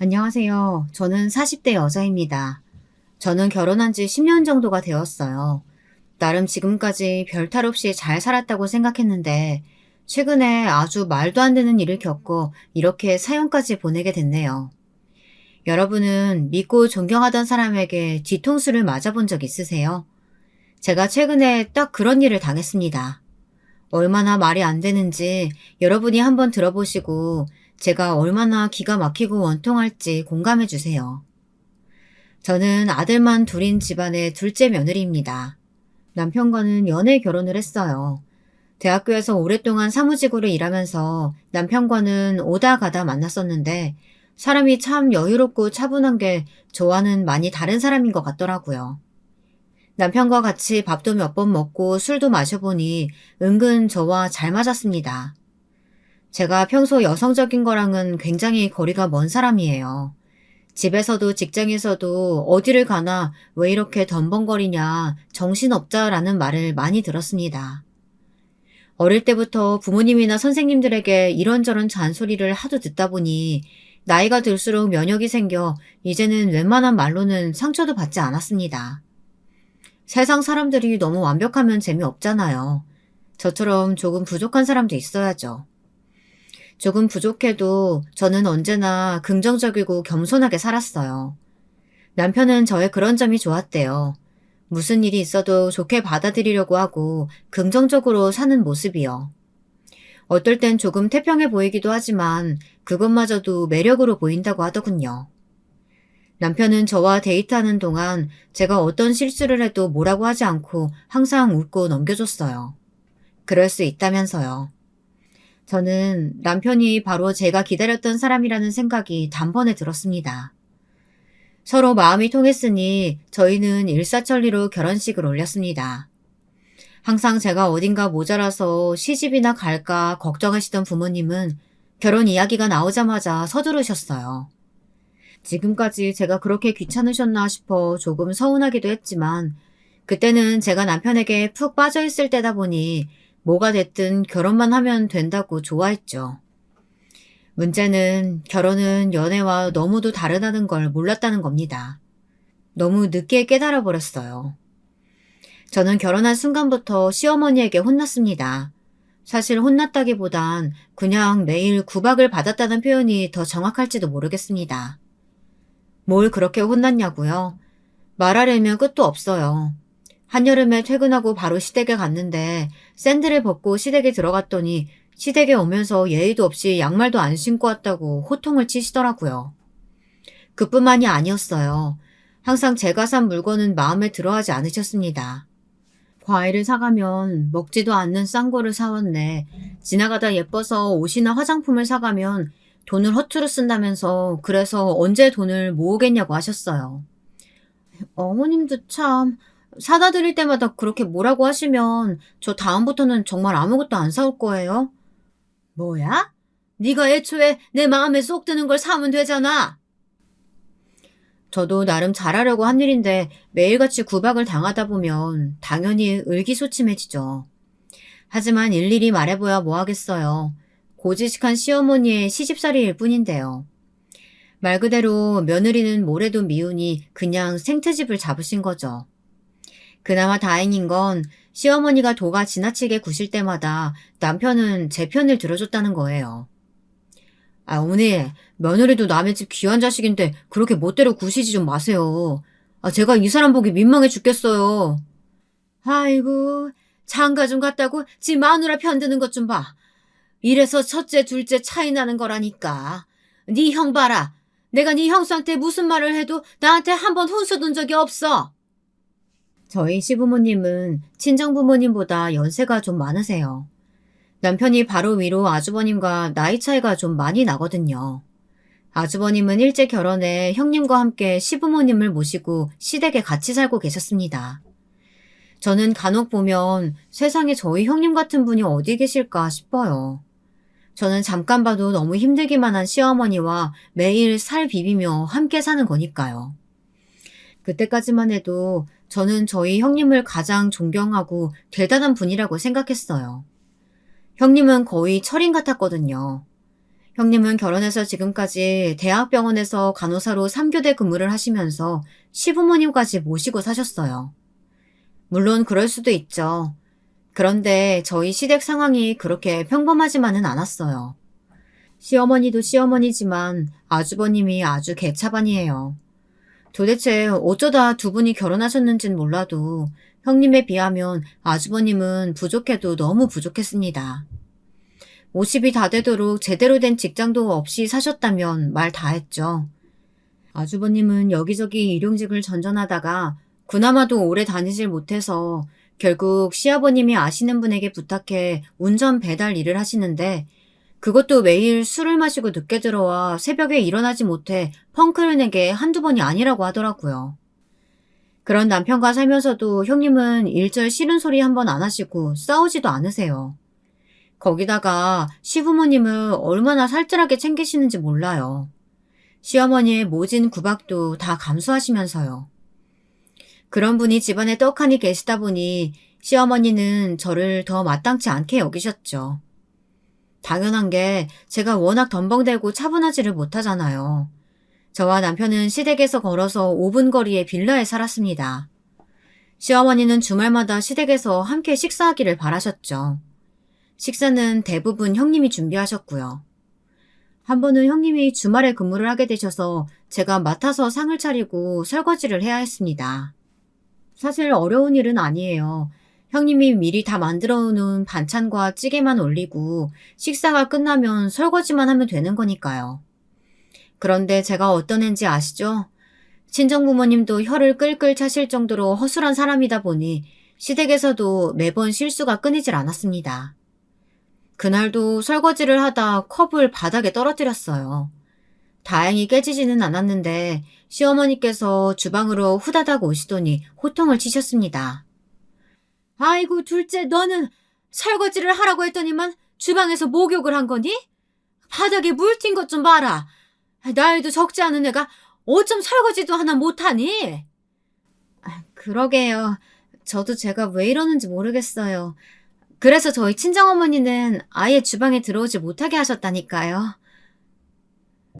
안녕하세요. 저는 40대 여자입니다. 저는 결혼한 지 10년 정도가 되었어요. 나름 지금까지 별탈 없이 잘 살았다고 생각했는데, 최근에 아주 말도 안 되는 일을 겪고 이렇게 사연까지 보내게 됐네요. 여러분은 믿고 존경하던 사람에게 뒤통수를 맞아본 적 있으세요? 제가 최근에 딱 그런 일을 당했습니다. 얼마나 말이 안 되는지 여러분이 한번 들어보시고 제가 얼마나 기가 막히고 원통할지 공감해 주세요. 저는 아들만 둘인 집안의 둘째 며느리입니다. 남편과는 연애 결혼을 했어요. 대학교에서 오랫동안 사무직으로 일하면서 남편과는 오다 가다 만났었는데 사람이 참 여유롭고 차분한 게 저와는 많이 다른 사람인 것 같더라고요. 남편과 같이 밥도 몇 번 먹고 술도 마셔보니 은근 저와 잘 맞았습니다. 제가 평소 여성적인 거랑은 굉장히 거리가 먼 사람이에요. 집에서도 직장에서도 어디를 가나 왜 이렇게 덤벙거리냐, 정신없자라는 말을 많이 들었습니다. 어릴 때부터 부모님이나 선생님들에게 이런저런 잔소리를 하도 듣다 보니 나이가 들수록 면역이 생겨 이제는 웬만한 말로는 상처도 받지 않았습니다. 세상 사람들이 너무 완벽하면 재미없잖아요. 저처럼 조금 부족한 사람도 있어야죠. 조금 부족해도 저는 언제나 긍정적이고 겸손하게 살았어요. 남편은 저의 그런 점이 좋았대요. 무슨 일이 있어도 좋게 받아들이려고 하고 긍정적으로 사는 모습이요. 어떨 땐 조금 태평해 보이기도 하지만 그것마저도 매력으로 보인다고 하더군요. 남편은 저와 데이트하는 동안 제가 어떤 실수를 해도 뭐라고 하지 않고 항상 웃고 넘겨줬어요. 그럴 수 있다면서요. 저는 남편이 바로 제가 기다렸던 사람이라는 생각이 단번에 들었습니다. 서로 마음이 통했으니 저희는 일사천리로 결혼식을 올렸습니다. 항상 제가 어딘가 모자라서 시집이나 갈까 걱정하시던 부모님은 결혼 이야기가 나오자마자 서두르셨어요. 지금까지 제가 그렇게 귀찮으셨나 싶어 조금 서운하기도 했지만 그때는 제가 남편에게 푹 빠져 있을 때다 보니 뭐가 됐든 결혼만 하면 된다고 좋아했죠. 문제는 결혼은 연애와 너무도 다르다는 걸 몰랐다는 겁니다. 너무 늦게 깨달아 버렸어요. 저는 결혼한 순간부터 시어머니에게 혼났습니다. 사실 혼났다기보단 그냥 매일 구박을 받았다는 표현이 더 정확할지도 모르겠습니다. 뭘 그렇게 혼났냐고요? 말하려면 끝도 없어요. 한여름에 퇴근하고 바로 시댁에 갔는데 샌들을 벗고 시댁에 들어갔더니 시댁에 오면서 예의도 없이 양말도 안 신고 왔다고 호통을 치시더라고요. 그뿐만이 아니었어요. 항상 제가 산 물건은 마음에 들어하지 않으셨습니다. 과일을 사가면 먹지도 않는 싼 거를 사왔네. 지나가다 예뻐서 옷이나 화장품을 사가면 돈을 허투루 쓴다면서 그래서 언제 돈을 모으겠냐고 하셨어요. 어머님도 참 사다 드릴 때마다 그렇게 뭐라고 하시면 저 다음부터는 정말 아무것도 안 사올 거예요. 뭐야? 네가 애초에 내 마음에 쏙 드는 걸 사면 되잖아. 저도 나름 잘하려고 한 일인데 매일같이 구박을 당하다 보면 당연히 의기소침해지죠. 하지만 일일이 말해봐야 뭐 하겠어요. 고지식한 시어머니의 시집살이일 뿐인데요. 말 그대로 며느리는 뭐래도 미우니 그냥 생트집을 잡으신 거죠. 그나마 다행인 건 시어머니가 도가 지나치게 구실 때마다 남편은 제 편을 들어줬다는 거예요. 아, 어머니, 며느리도 남의 집 귀한 자식인데 그렇게 멋대로 구시지 좀 마세요. 아, 제가 이 사람 보기 민망해 죽겠어요. 아이고, 장가 좀 갔다고 지 마누라 편드는 것 좀 봐. 이래서 첫째, 둘째 차이 나는 거라니까. 네 형 봐라. 내가 네 형수한테 무슨 말을 해도 나한테 한 번 훈수 둔 적이 없어. 저희 시부모님은 친정부모님보다 연세가 좀 많으세요. 남편이 바로 위로 아주버님과 나이 차이가 좀 많이 나거든요. 아주버님은 일찍 결혼해 형님과 함께 시부모님을 모시고 시댁에 같이 살고 계셨습니다. 저는 간혹 보면 세상에 저희 형님 같은 분이 어디 계실까 싶어요. 저는 잠깐 봐도 너무 힘들기만 한 시어머니와 매일 살 비비며 함께 사는 거니까요. 그때까지만 해도 저는 저희 형님을 가장 존경하고 대단한 분이라고 생각했어요. 형님은 거의 철인 같았거든요. 형님은 결혼해서 지금까지 대학병원에서 간호사로 3교대 근무를 하시면서 시부모님까지 모시고 사셨어요. 물론 그럴 수도 있죠. 그런데 저희 시댁 상황이 그렇게 평범하지만은 않았어요. 시어머니도 시어머니지만 아주버님이 아주 개차반이에요. 도대체 어쩌다 두 분이 결혼하셨는진 몰라도 형님에 비하면 아주버님은 부족해도 너무 부족했습니다. 50이 다 되도록 제대로 된 직장도 없이 사셨다면 말 다 했죠. 아주버님은 여기저기 일용직을 전전하다가 그나마도 오래 다니질 못해서 결국 시아버님이 아시는 분에게 부탁해 운전 배달 일을 하시는데 그것도 매일 술을 마시고 늦게 들어와 새벽에 일어나지 못해 펑크를 내게 한두 번이 아니라고 하더라고요. 그런 남편과 살면서도 형님은 일절 싫은 소리 한 번 안 하시고 싸우지도 않으세요. 거기다가 시부모님을 얼마나 살뜰하게 챙기시는지 몰라요. 시어머니의 모진 구박도 다 감수하시면서요. 그런 분이 집안에 떡하니 계시다 보니 시어머니는 저를 더 마땅치 않게 여기셨죠. 당연한 게 제가 워낙 덤벙대고 차분하지를 못하잖아요. 저와 남편은 시댁에서 걸어서 5분 거리의 빌라에 살았습니다. 시어머니는 주말마다 시댁에서 함께 식사하기를 바라셨죠. 식사는 대부분 형님이 준비하셨고요. 한 번은 형님이 주말에 근무를 하게 되셔서 제가 맡아서 상을 차리고 설거지를 해야 했습니다. 사실 어려운 일은 아니에요. 형님이 미리 다 만들어 놓은 반찬과 찌개만 올리고 식사가 끝나면 설거지만 하면 되는 거니까요. 그런데 제가 어떤 애인지 아시죠? 친정부모님도 혀를 끌끌 차실 정도로 허술한 사람이다 보니 시댁에서도 매번 실수가 끊이질 않았습니다. 그날도 설거지를 하다 컵을 바닥에 떨어뜨렸어요. 다행히 깨지지는 않았는데 시어머니께서 주방으로 후다닥 오시더니 호통을 치셨습니다. 아이고 둘째 너는 설거지를 하라고 했더니만 주방에서 목욕을 한 거니? 바닥에 물 튄 것 좀 봐라. 나이도 적지 않은 애가 어쩜 설거지도 하나 못하니? 그러게요. 저도 제가 왜 이러는지 모르겠어요. 그래서 저희 친정어머니는 아예 주방에 들어오지 못하게 하셨다니까요.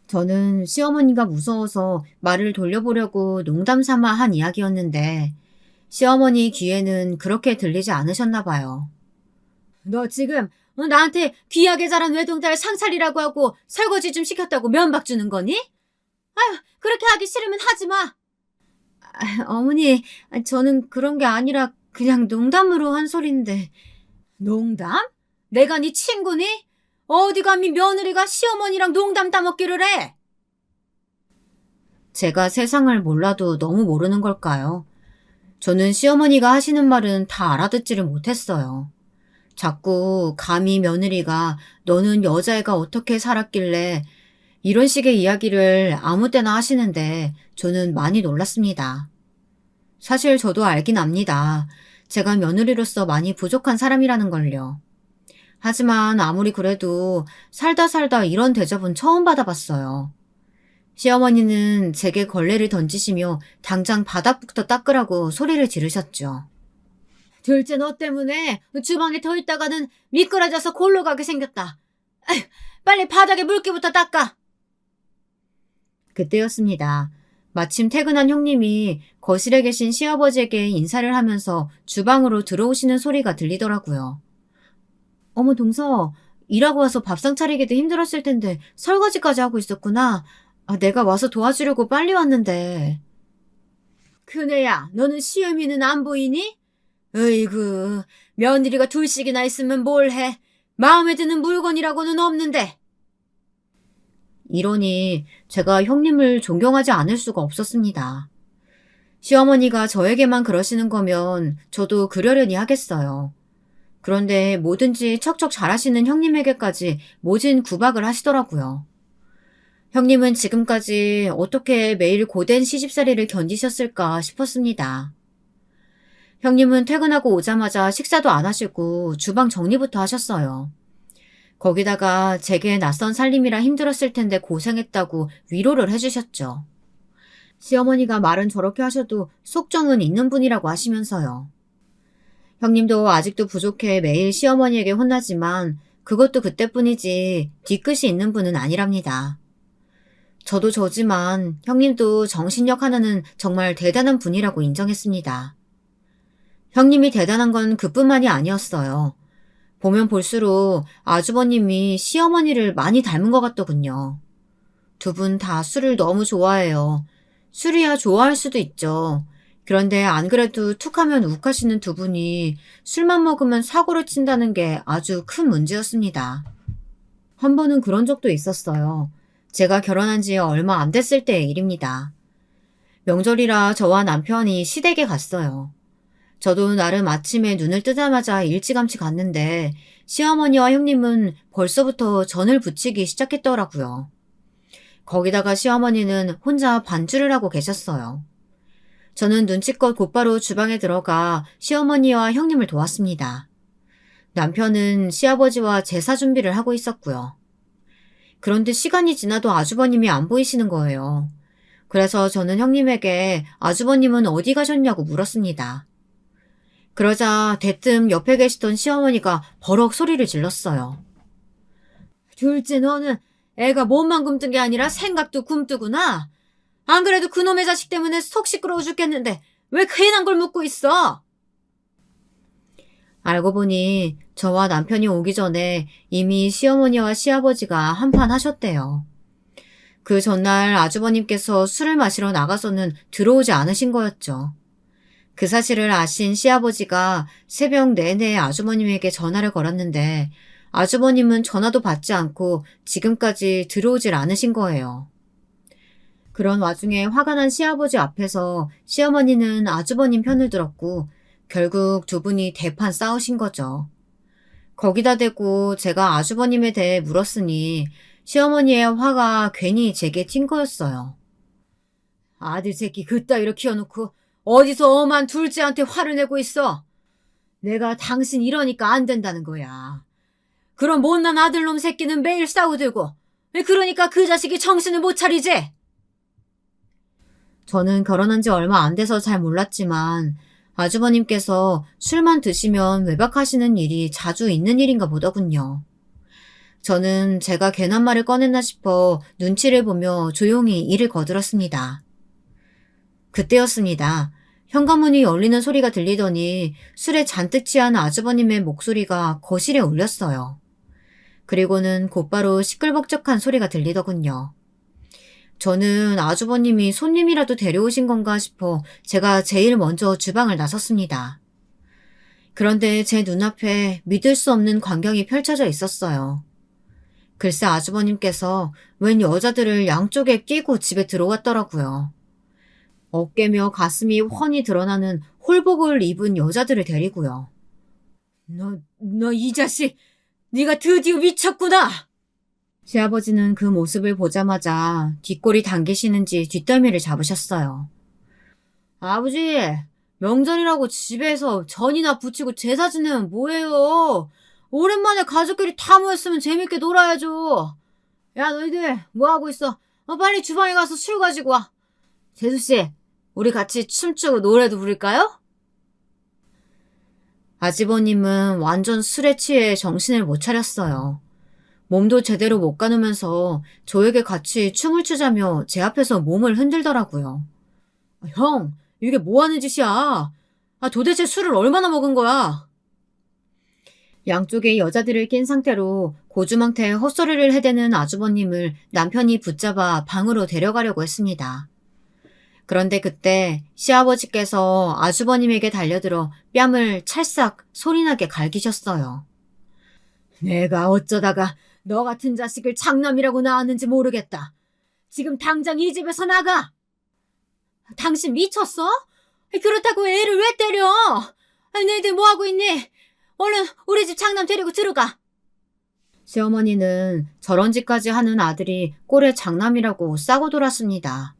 저는 시어머니가 무서워서 말을 돌려보려고 농담 삼아 한 이야기였는데 시어머니 귀에는 그렇게 들리지 않으셨나 봐요. 너 지금 나한테 귀하게 자란 외동딸 상찰이라고 하고 설거지 좀 시켰다고 면박 주는 거니? 아휴, 그렇게 하기 싫으면 하지 마. 어머니, 저는 그런 게 아니라 그냥 농담으로 한 소린데. 농담? 내가 네 친구니? 어디 감히 며느리가 시어머니랑 농담 따먹기를 해? 제가 세상을 몰라도 너무 모르는 걸까요? 저는 시어머니가 하시는 말은 다 알아듣지를 못했어요. 자꾸 감히 며느리가 너는 여자애가 어떻게 살았길래 이런 식의 이야기를 아무 때나 하시는데 저는 많이 놀랐습니다. 사실 저도 알긴 압니다. 제가 며느리로서 많이 부족한 사람이라는 걸요. 하지만 아무리 그래도 살다 이런 대접은 처음 받아봤어요. 시어머니는 제게 걸레를 던지시며 당장 바닥부터 닦으라고 소리를 지르셨죠. 둘째 너 때문에 주방에 더 있다가는 미끄러져서 골로 가게 생겼다. 아휴, 빨리 바닥에 물기부터 닦아. 그때였습니다. 마침 퇴근한 형님이 거실에 계신 시아버지에게 인사를 하면서 주방으로 들어오시는 소리가 들리더라고요. 어머 동서, 일하고 와서 밥상 차리기도 힘들었을 텐데 설거지까지 하고 있었구나. 내가 와서 도와주려고 빨리 왔는데. 큰애야, 너는 시어미는 안 보이니? 으이구, 며느리가 둘씩이나 있으면 뭘 해. 마음에 드는 물건이라고는 없는데. 이러니 제가 형님을 존경하지 않을 수가 없었습니다. 시어머니가 저에게만 그러시는 거면 저도 그러려니 하겠어요. 그런데 뭐든지 척척 잘하시는 형님에게까지 모진 구박을 하시더라고요. 형님은 지금까지 어떻게 매일 고된 시집살이를 견디셨을까 싶었습니다. 형님은 퇴근하고 오자마자 식사도 안 하시고 주방 정리부터 하셨어요. 거기다가 제게 낯선 살림이라 힘들었을 텐데 고생했다고 위로를 해주셨죠. 시어머니가 말은 저렇게 하셔도 속정은 있는 분이라고 하시면서요. 형님도 아직도 부족해 매일 시어머니에게 혼나지만 그것도 그때뿐이지 뒤끝이 있는 분은 아니랍니다. 저도 저지만 형님도 정신력 하나는 정말 대단한 분이라고 인정했습니다. 형님이 대단한 건 그뿐만이 아니었어요. 보면 볼수록 아주버님이 시어머니를 많이 닮은 것 같더군요. 두 분 다 술을 너무 좋아해요. 술이야 좋아할 수도 있죠. 그런데 안 그래도 툭하면 욱하시는 두 분이 술만 먹으면 사고를 친다는 게 아주 큰 문제였습니다. 한 번은 그런 적도 있었어요. 제가 결혼한 지 얼마 안 됐을 때의 일입니다. 명절이라 저와 남편이 시댁에 갔어요. 저도 나름 아침에 눈을 뜨자마자 일찌감치 갔는데 시어머니와 형님은 벌써부터 전을 부치기 시작했더라고요. 거기다가 시어머니는 혼자 반주를 하고 계셨어요. 저는 눈치껏 곧바로 주방에 들어가 시어머니와 형님을 도왔습니다. 남편은 시아버지와 제사 준비를 하고 있었고요. 그런데 시간이 지나도 아주버님이 안 보이시는 거예요. 그래서 저는 형님에게 아주버님은 어디 가셨냐고 물었습니다. 그러자 대뜸 옆에 계시던 시어머니가 버럭 소리를 질렀어요. 둘째 너는 애가 몸만 굼뜬 게 아니라 생각도 굼뜨구나. 안 그래도 그놈의 자식 때문에 속 시끄러워 죽겠는데 왜 괜한 걸 묻고 있어? 알고 보니 저와 남편이 오기 전에 이미 시어머니와 시아버지가 한판 하셨대요. 그 전날 아주버님께서 술을 마시러 나가서는 들어오지 않으신 거였죠. 그 사실을 아신 시아버지가 새벽 내내 아주버님에게 전화를 걸었는데 아주버님은 전화도 받지 않고 지금까지 들어오질 않으신 거예요. 그런 와중에 화가 난 시아버지 앞에서 시어머니는 아주버님 편을 들었고 결국 두 분이 대판 싸우신 거죠. 거기다 대고 제가 아주버님에 대해 물었으니 시어머니의 화가 괜히 제게 튄 거였어요. 아들 새끼 그따위로 키워놓고 어디서 엄한 둘째한테 화를 내고 있어. 내가 당신 이러니까 안 된다는 거야. 그런 못난 아들놈 새끼는 매일 싸우들고 그러니까 그 자식이 정신을 못 차리지. 저는 결혼한 지 얼마 안 돼서 잘 몰랐지만 아주버님께서 술만 드시면 외박하시는 일이 자주 있는 일인가 보더군요. 저는 제가 괜한 말을 꺼냈나 싶어 눈치를 보며 조용히 이를 거들었습니다. 그때였습니다. 현관문이 열리는 소리가 들리더니 술에 잔뜩 취한 아주버님의 목소리가 거실에 울렸어요. 그리고는 곧바로 시끌벅적한 소리가 들리더군요. 저는 아주버님이 손님이라도 데려오신 건가 싶어 제가 제일 먼저 주방을 나섰습니다. 그런데 제 눈앞에 믿을 수 없는 광경이 펼쳐져 있었어요. 글쎄 아주버님께서 웬 여자들을 양쪽에 끼고 집에 들어왔더라고요. 어깨며 가슴이 훤히 드러나는 홀복을 입은 여자들을 데리고요. 너 이 자식! 네가 드디어 미쳤구나! 시아버지는 그 모습을 보자마자 뒷골이 당기시는지 뒷덜미를 잡으셨어요. 아버지, 명절이라고 집에서 전이나 부치고 제사 지내면 뭐해요? 오랜만에 가족끼리 다 모였으면 재밌게 놀아야죠. 야, 너희들 뭐하고 있어? 빨리 주방에 가서 술 가지고 와. 재수씨, 우리 같이 춤추고 노래도 부를까요? 아주버님은 완전 술에 취해 정신을 못 차렸어요. 몸도 제대로 못 가누면서 저에게 같이 춤을 추자며 제 앞에서 몸을 흔들더라고요. 형, 이게 뭐 하는 짓이야? 도대체 술을 얼마나 먹은 거야? 양쪽에 여자들을 낀 상태로 고주망태 헛소리를 해대는 아주버님을 남편이 붙잡아 방으로 데려가려고 했습니다. 그런데 그때 시아버지께서 아주버님에게 달려들어 뺨을 찰싹 소리나게 갈기셨어요. 내가 어쩌다가 너 같은 자식을 장남이라고 낳았는지 모르겠다. 지금 당장 이 집에서 나가! 당신 미쳤어? 그렇다고 애를 왜 때려? 너희들 뭐하고 있니? 얼른 우리 집 장남 데리고 들어가. 시어머니는 저런 짓까지 하는 아들이 꼴의 장남이라고 싸고 돌았습니다.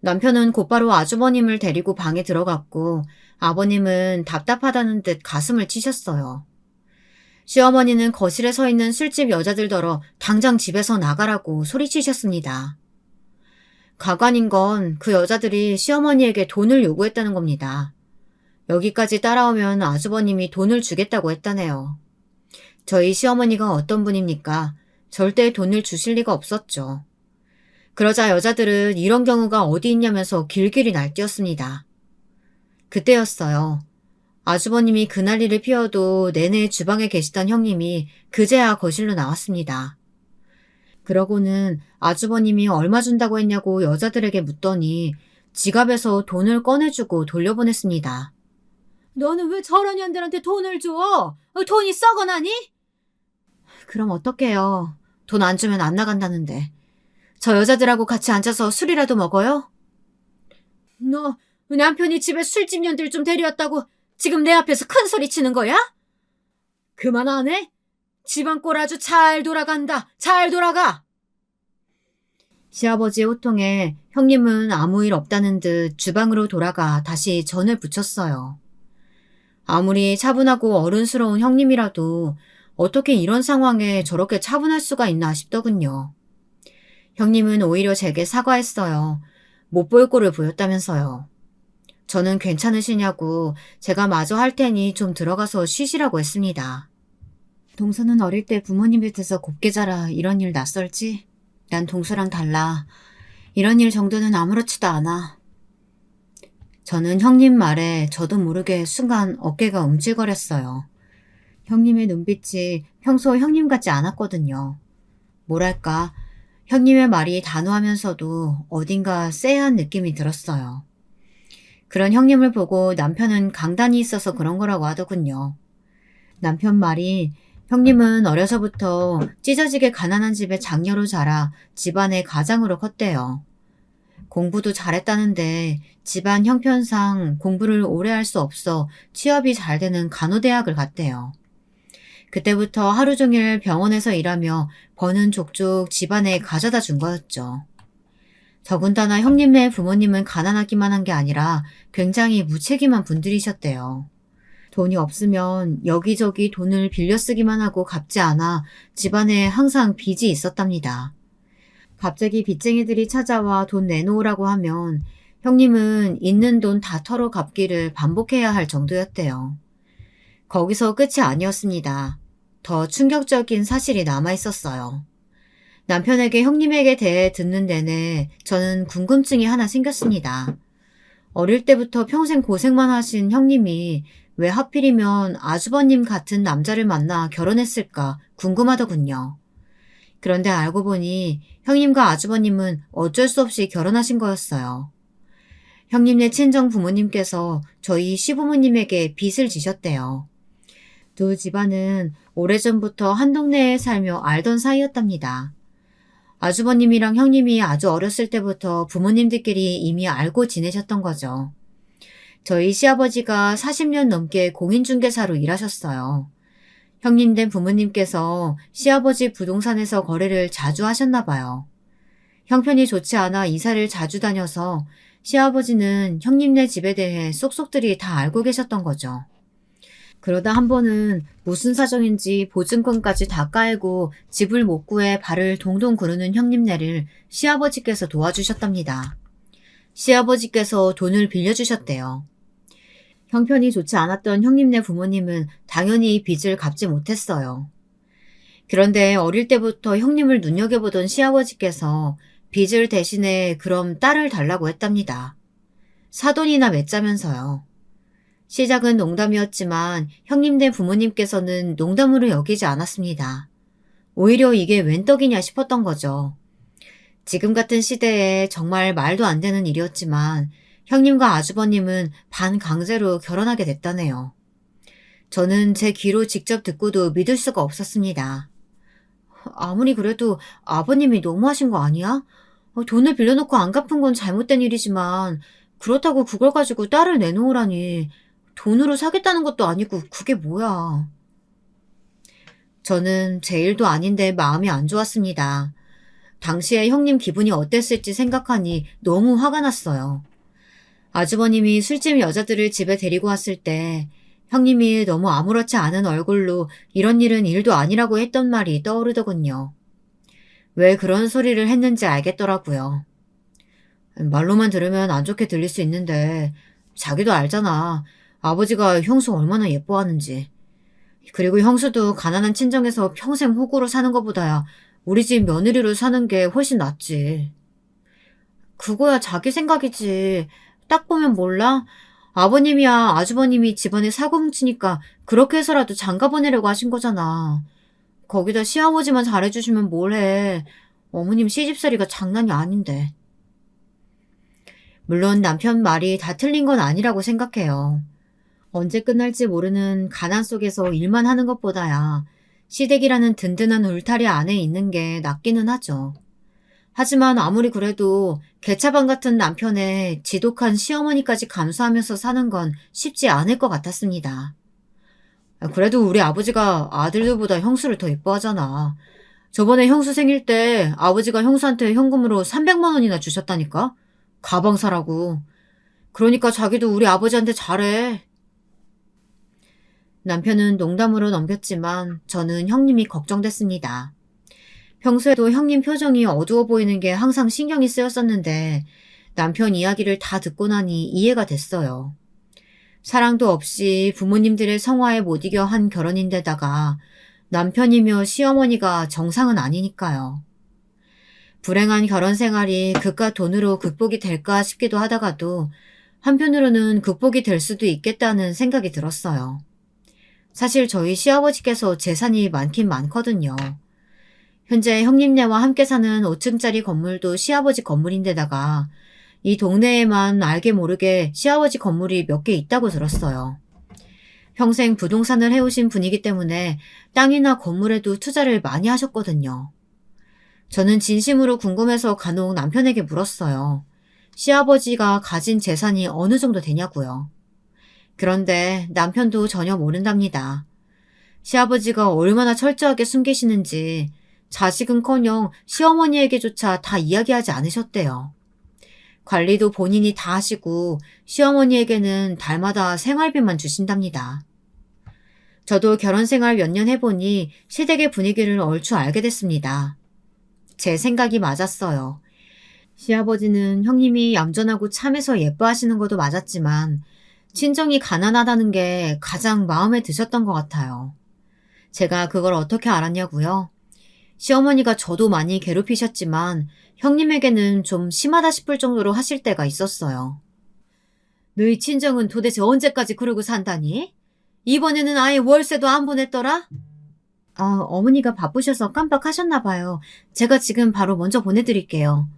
남편은 곧바로 아주버님을 데리고 방에 들어갔고 아버님은 답답하다는 듯 가슴을 치셨어요. 시어머니는 거실에 서 있는 술집 여자들더러 당장 집에서 나가라고 소리치셨습니다. 가관인 건 그 여자들이 시어머니에게 돈을 요구했다는 겁니다. 여기까지 따라오면 아주버님이 돈을 주겠다고 했다네요. 저희 시어머니가 어떤 분입니까? 절대 돈을 주실 리가 없었죠. 그러자 여자들은 이런 경우가 어디 있냐면서 길길이 날뛰었습니다. 그때였어요. 아주버님이 그날리를 피워도 내내 주방에 계시던 형님이 그제야 거실로 나왔습니다. 그러고는 아주버님이 얼마 준다고 했냐고 여자들에게 묻더니 지갑에서 돈을 꺼내주고 돌려보냈습니다. 너는 왜 저런 년들한테 돈을 줘? 돈이 썩어나니? 그럼 어떡해요. 돈 안 주면 안 나간다는데. 저 여자들하고 같이 앉아서 술이라도 먹어요? 너 남편이 집에 술집 년들 좀 데려왔다고 지금 내 앞에서 큰 소리 치는 거야? 그만 안 해? 집안 꼴 아주 잘 돌아간다. 잘 돌아가. 시아버지의 호통에 형님은 아무 일 없다는 듯 주방으로 돌아가 다시 전을 부쳤어요. 아무리 차분하고 어른스러운 형님이라도 어떻게 이런 상황에 저렇게 차분할 수가 있나 싶더군요. 형님은 오히려 제게 사과했어요. 못 볼 꼴을 보였다면서요. 저는 괜찮으시냐고 제가 마저 할 테니 좀 들어가서 쉬시라고 했습니다. 동서는 어릴 때 부모님 곁에서 곱게 자라 이런 일 낯설지? 난 동서랑 달라. 이런 일 정도는 아무렇지도 않아. 저는 형님 말에 저도 모르게 순간 어깨가 움찔거렸어요. 형님의 눈빛이 평소 형님 같지 않았거든요. 뭐랄까, 형님의 말이 단호하면서도 어딘가 쎄한 느낌이 들었어요. 그런 형님을 보고 남편은 강단이 있어서 그런 거라고 하더군요. 남편 말이 형님은 어려서부터 찢어지게 가난한 집에 장녀로 자라 집안의 가장으로 컸대요. 공부도 잘했다는데 집안 형편상 공부를 오래 할 수 없어 취업이 잘 되는 간호대학을 갔대요. 그때부터 하루 종일 병원에서 일하며 버는 족족 집안에 가져다 준 거였죠. 더군다나 형님네 부모님은 가난하기만 한 게 아니라 굉장히 무책임한 분들이셨대요. 돈이 없으면 여기저기 돈을 빌려 쓰기만 하고 갚지 않아 집안에 항상 빚이 있었답니다. 갑자기 빚쟁이들이 찾아와 돈 내놓으라고 하면 형님은 있는 돈 다 털어 갚기를 반복해야 할 정도였대요. 거기서 끝이 아니었습니다. 더 충격적인 사실이 남아 있었어요. 남편에게 형님에게 대해 듣는 내내 저는 궁금증이 하나 생겼습니다. 어릴 때부터 평생 고생만 하신 형님이 왜 하필이면 아주버님 같은 남자를 만나 결혼했을까 궁금하더군요. 그런데 알고 보니 형님과 아주버님은 어쩔 수 없이 결혼하신 거였어요. 형님네 친정 부모님께서 저희 시부모님에게 빚을 지셨대요. 두 집안은 오래전부터 한 동네에 살며 알던 사이였답니다. 아주버님이랑 형님이 아주 어렸을 때부터 부모님들끼리 이미 알고 지내셨던 거죠. 저희 시아버지가 40년 넘게 공인중개사로 일하셨어요. 형님 된 부모님께서 시아버지 부동산에서 거래를 자주 하셨나 봐요. 형편이 좋지 않아 이사를 자주 다녀서 시아버지는 형님네 집에 대해 쏙쏙들이 다 알고 계셨던 거죠. 그러다 한 번은 무슨 사정인지 보증금까지 다 깔고 집을 못 구해 발을 동동 구르는 형님네를 시아버지께서 도와주셨답니다. 시아버지께서 돈을 빌려주셨대요. 형편이 좋지 않았던 형님네 부모님은 당연히 빚을 갚지 못했어요. 그런데 어릴 때부터 형님을 눈여겨보던 시아버지께서 빚을 대신에 그럼 딸을 달라고 했답니다. 사돈이나 맺자면서요. 시작은 농담이었지만 형님네 부모님께서는 농담으로 여기지 않았습니다. 오히려 이게 웬 떡이냐 싶었던 거죠. 지금 같은 시대에 정말 말도 안 되는 일이었지만 형님과 아주버님은 반강제로 결혼하게 됐다네요. 저는 제 귀로 직접 듣고도 믿을 수가 없었습니다. 아무리 그래도 아버님이 너무하신 거 아니야? 돈을 빌려놓고 안 갚은 건 잘못된 일이지만 그렇다고 그걸 가지고 딸을 내놓으라니 돈으로 사겠다는 것도 아니고 그게 뭐야. 저는 제 일도 아닌데 마음이 안 좋았습니다. 당시에 형님 기분이 어땠을지 생각하니 너무 화가 났어요. 아주버님이 술집 여자들을 집에 데리고 왔을 때 형님이 너무 아무렇지 않은 얼굴로 이런 일은 일도 아니라고 했던 말이 떠오르더군요. 왜 그런 소리를 했는지 알겠더라고요. 말로만 들으면 안 좋게 들릴 수 있는데 자기도 알잖아. 아버지가 형수 얼마나 예뻐하는지. 그리고 형수도 가난한 친정에서 평생 호구로 사는 것보다야 우리 집 며느리로 사는 게 훨씬 낫지. 그거야 자기 생각이지. 딱 보면 몰라? 아버님이야 아주버님이 집안에 사고 뭉치니까 그렇게 해서라도 장가 보내려고 하신 거잖아. 거기다 시아버지만 잘해주시면 뭘 해. 어머님 시집살이가 장난이 아닌데. 물론 남편 말이 다 틀린 건 아니라고 생각해요. 언제 끝날지 모르는 가난 속에서 일만 하는 것보다야 시댁이라는 든든한 울타리 안에 있는 게 낫기는 하죠. 하지만 아무리 그래도 개차반 같은 남편의 지독한 시어머니까지 감수하면서 사는 건 쉽지 않을 것 같았습니다. 그래도 우리 아버지가 아들들보다 형수를 더 이뻐하잖아. 저번에 형수 생일 때 아버지가 형수한테 현금으로 300만 원이나 주셨다니까? 가방 사라고. 그러니까 자기도 우리 아버지한테 잘해. 남편은 농담으로 넘겼지만 저는 형님이 걱정됐습니다. 평소에도 형님 표정이 어두워 보이는 게 항상 신경이 쓰였었는데 남편 이야기를 다 듣고 나니 이해가 됐어요. 사랑도 없이 부모님들의 성화에 못 이겨 한 결혼인데다가 남편이며 시어머니가 정상은 아니니까요. 불행한 결혼 생활이 그깟 돈으로 극복이 될까 싶기도 하다가도 한편으로는 극복이 될 수도 있겠다는 생각이 들었어요. 사실 저희 시아버지께서 재산이 많긴 많거든요. 현재 형님네와 함께 사는 5층짜리 건물도 시아버지 건물인데다가 이 동네에만 알게 모르게 시아버지 건물이 몇 개 있다고 들었어요. 평생 부동산을 해오신 분이기 때문에 땅이나 건물에도 투자를 많이 하셨거든요. 저는 진심으로 궁금해서 간혹 남편에게 물었어요. 시아버지가 가진 재산이 어느 정도 되냐고요. 그런데 남편도 전혀 모른답니다. 시아버지가 얼마나 철저하게 숨기시는지 자식은커녕 시어머니에게조차 다 이야기하지 않으셨대요. 관리도 본인이 다 하시고 시어머니에게는 달마다 생활비만 주신답니다. 저도 결혼 생활 몇 년 해보니 시댁의 분위기를 얼추 알게 됐습니다. 제 생각이 맞았어요. 시아버지는 형님이 얌전하고 참해서 예뻐하시는 것도 맞았지만 친정이 가난하다는 게 가장 마음에 드셨던 것 같아요. 제가 그걸 어떻게 알았냐고요? 시어머니가 저도 많이 괴롭히셨지만 형님에게는 좀 심하다 싶을 정도로 하실 때가 있었어요. 너희 친정은 도대체 언제까지 그러고 산다니? 이번에는 아예 월세도 안 보냈더라? 어머니가 바쁘셔서 깜빡하셨나 봐요. 제가 지금 바로 먼저 보내드릴게요.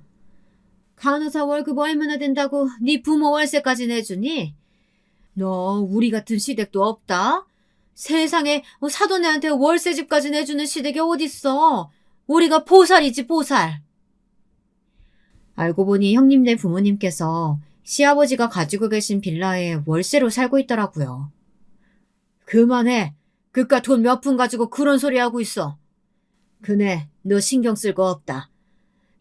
간호사 월급 얼마나 된다고 네 부모 월세까지 내주니? 너 우리 같은 시댁도 없다? 세상에 사돈애한테 월세집까지 내주는 시댁이 어딨어. 우리가 보살이지 보살. 알고 보니 형님네 부모님께서 시아버지가 가지고 계신 빌라에 월세로 살고 있더라고요. 그만해. 그깟 돈 몇 푼 가지고 그런 소리 하고 있어. 그네 너 신경 쓸 거 없다.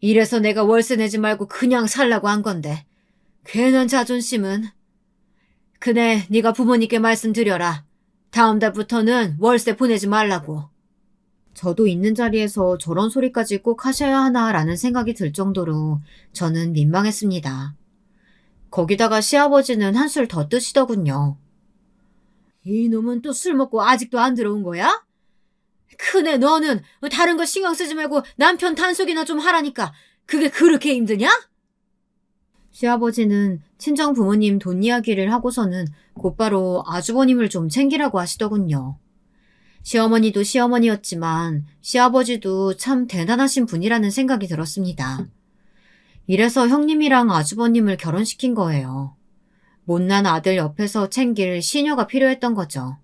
이래서 내가 월세 내지 말고 그냥 살라고 한 건데. 괜한 자존심은. 그네 네가 부모님께 말씀드려라. 다음 달부터는 월세 보내지 말라고. 저도 있는 자리에서 저런 소리까지 꼭 하셔야 하나라는 생각이 들 정도로 저는 민망했습니다. 거기다가 시아버지는 한술 더 뜨시더군요. 이놈은 또 술 먹고 아직도 안 들어온 거야? 큰애 너는 다른 거 신경 쓰지 말고 남편 단속이나 좀 하라니까. 그게 그렇게 힘드냐? 시아버지는 친정 부모님 돈 이야기를 하고서는 곧바로 아주버님을 좀 챙기라고 하시더군요. 시어머니도 시어머니였지만 시아버지도 참 대단하신 분이라는 생각이 들었습니다. 이래서 형님이랑 아주버님을 결혼시킨 거예요. 못난 아들 옆에서 챙길 시녀가 필요했던 거죠.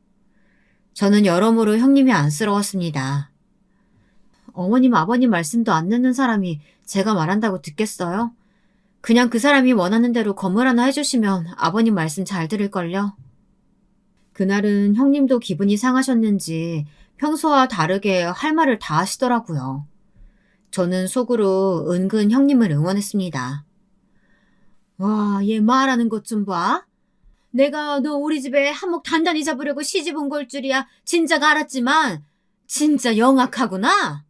저는 여러모로 형님이 안쓰러웠습니다. 어머님 아버님 말씀도 안 듣는 사람이 제가 말한다고 듣겠어요? 그냥 그 사람이 원하는 대로 건물 하나 해주시면 아버님 말씀 잘 들을걸요? 그날은 형님도 기분이 상하셨는지 평소와 다르게 할 말을 다 하시더라고요. 저는 속으로 은근 형님을 응원했습니다. 와, 얘 말하는 것 좀 봐. 내가 너 우리 집에 한몫 단단히 잡으려고 시집 온 걸 줄이야 진작 알았지만 진짜 영악하구나.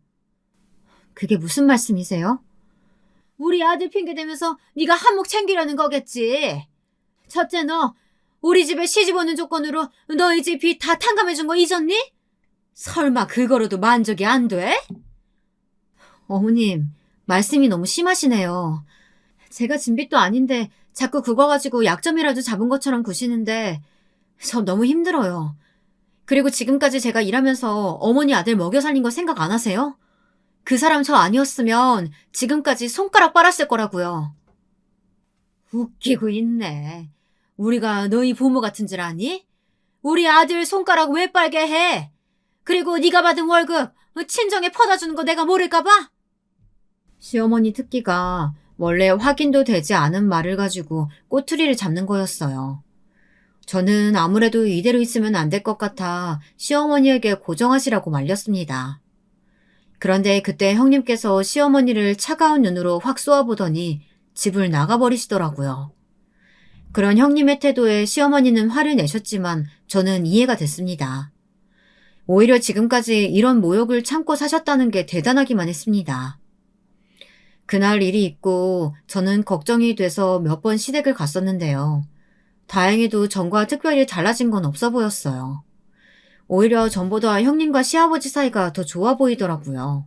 그게 무슨 말씀이세요? 우리 아들 핑계대면서 네가 한몫 챙기려는 거겠지. 첫째 너 우리 집에 시집 오는 조건으로 너희 집 빚 다 탕감해준 거 잊었니? 설마 그거로도 만족이 안 돼? 어머님, 말씀이 너무 심하시네요. 제가 진빚도 아닌데 자꾸 그거 가지고 약점이라도 잡은 것처럼 구시는데 저 너무 힘들어요. 그리고 지금까지 제가 일하면서 어머니 아들 먹여 살린 거 생각 안 하세요? 그 사람 저 아니었으면 지금까지 손가락 빨았을 거라고요. 웃기고 있네. 우리가 너희 부모 같은 줄 아니? 우리 아들 손가락 왜 빨게 해? 그리고 네가 받은 월급 친정에 퍼다 주는 거 내가 모를까 봐? 시어머니 특기가 원래 확인도 되지 않은 말을 가지고 꼬투리를 잡는 거였어요. 저는 아무래도 이대로 있으면 안 될 것 같아 시어머니에게 고정하시라고 말렸습니다. 그런데 그때 형님께서 시어머니를 차가운 눈으로 확 쏘아보더니 집을 나가버리시더라고요. 그런 형님의 태도에 시어머니는 화를 내셨지만 저는 이해가 됐습니다. 오히려 지금까지 이런 모욕을 참고 사셨다는 게 대단하기만 했습니다. 그날 일이 있고 저는 걱정이 돼서 몇 번 시댁을 갔었는데요. 다행히도 전과 특별히 달라진 건 없어 보였어요. 오히려 전보다 형님과 시아버지 사이가 더 좋아 보이더라고요.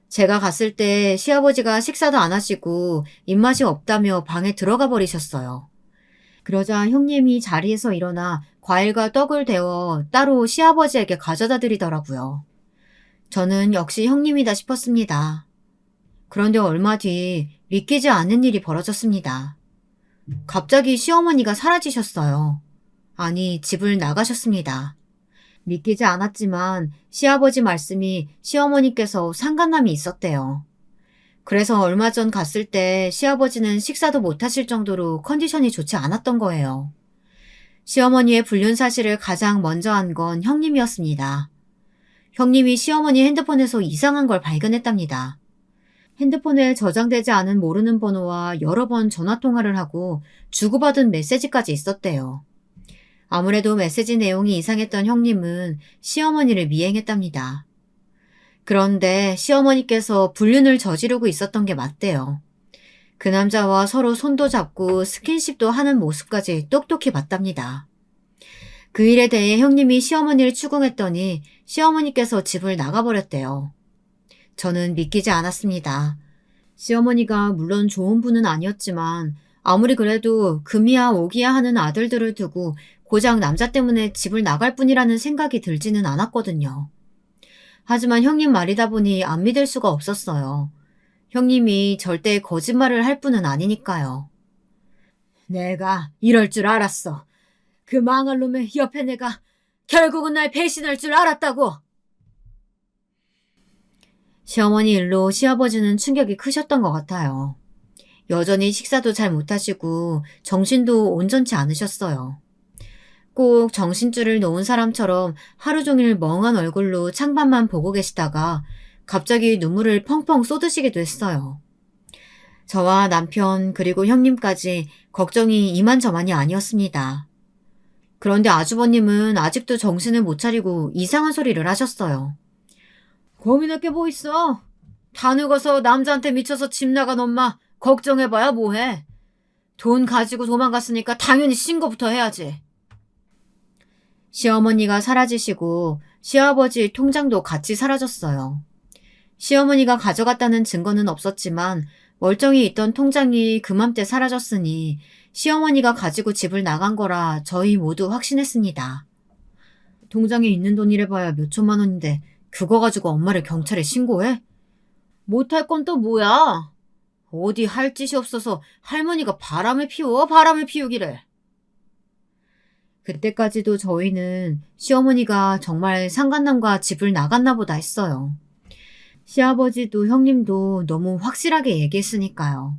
제가 갔을 때 시아버지가 식사도 안 하시고 입맛이 없다며 방에 들어가 버리셨어요. 그러자 형님이 자리에서 일어나 과일과 떡을 데워 따로 시아버지에게 가져다 드리더라고요. 저는 역시 형님이다 싶었습니다. 그런데 얼마 뒤 믿기지 않는 일이 벌어졌습니다. 갑자기 시어머니가 사라지셨어요. 아니, 집을 나가셨습니다. 믿기지 않았지만 시아버지 말씀이 시어머니께서 상간남이 있었대요. 그래서 얼마 전 갔을 때 시아버지는 식사도 못 하실 정도로 컨디션이 좋지 않았던 거예요. 시어머니의 불륜 사실을 가장 먼저 한 건 형님이었습니다. 형님이 시어머니 핸드폰에서 이상한 걸 발견했답니다. 핸드폰에 저장되지 않은 모르는 번호와 여러 번 전화통화를 하고 주고받은 메시지까지 있었대요. 아무래도 메시지 내용이 이상했던 형님은 시어머니를 미행했답니다. 그런데 시어머니께서 불륜을 저지르고 있었던 게 맞대요. 그 남자와 서로 손도 잡고 스킨십도 하는 모습까지 똑똑히 봤답니다. 그 일에 대해 형님이 시어머니를 추궁했더니 시어머니께서 집을 나가버렸대요. 저는 믿기지 않았습니다. 시어머니가 물론 좋은 분은 아니었지만 아무리 그래도 금이야 오기야 하는 아들들을 두고 고작 남자 때문에 집을 나갈 뿐이라는 생각이 들지는 않았거든요. 하지만 형님 말이다 보니 안 믿을 수가 없었어요. 형님이 절대 거짓말을 할 분은 아니니까요. 내가 이럴 줄 알았어. 그 망할 놈의 옆에 내가 결국은 날 배신할 줄 알았다고. 시어머니 일로 시아버지는 충격이 크셨던 것 같아요. 여전히 식사도 잘 못하시고 정신도 온전치 않으셨어요. 꼭 정신줄을 놓은 사람처럼 하루 종일 멍한 얼굴로 창밖만 보고 계시다가 갑자기 눈물을 펑펑 쏟으시기도 했어요. 저와 남편 그리고 형님까지 걱정이 이만저만이 아니었습니다. 그런데 아주버님은 아직도 정신을 못 차리고 이상한 소리를 하셨어요. 고민할 게 뭐 있어? 다 늙어서 남자한테 미쳐서 집 나간 엄마 걱정해봐야 뭐해. 돈 가지고 도망갔으니까 당연히 신고부터 해야지. 시어머니가 사라지시고 시아버지 통장도 같이 사라졌어요. 시어머니가 가져갔다는 증거는 없었지만 멀쩡히 있던 통장이 그맘때 사라졌으니 시어머니가 가지고 집을 나간 거라 저희 모두 확신했습니다. 통장에 있는 돈이래봐야 몇 천만 원인데 그거 가지고 엄마를 경찰에 신고해? 못할 건 또 뭐야? 어디 할 짓이 없어서 할머니가 바람을 피우기를. 그때까지도 저희는 시어머니가 정말 상간남과 집을 나갔나 보다 했어요. 시아버지도 형님도 너무 확실하게 얘기했으니까요.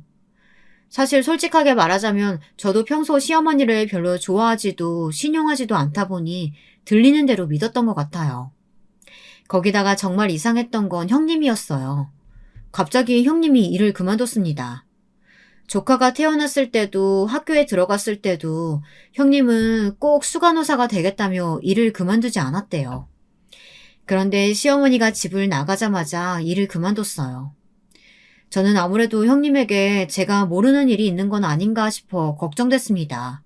사실 솔직하게 말하자면 저도 평소 시어머니를 별로 좋아하지도 신용하지도 않다 보니 들리는 대로 믿었던 것 같아요. 거기다가 정말 이상했던 건 형님이었어요. 갑자기 형님이 일을 그만뒀습니다. 조카가 태어났을 때도 학교에 들어갔을 때도 형님은 꼭 수간호사가 되겠다며 일을 그만두지 않았대요. 그런데 시어머니가 집을 나가자마자 일을 그만뒀어요. 저는 아무래도 형님에게 제가 모르는 일이 있는 건 아닌가 싶어 걱정됐습니다.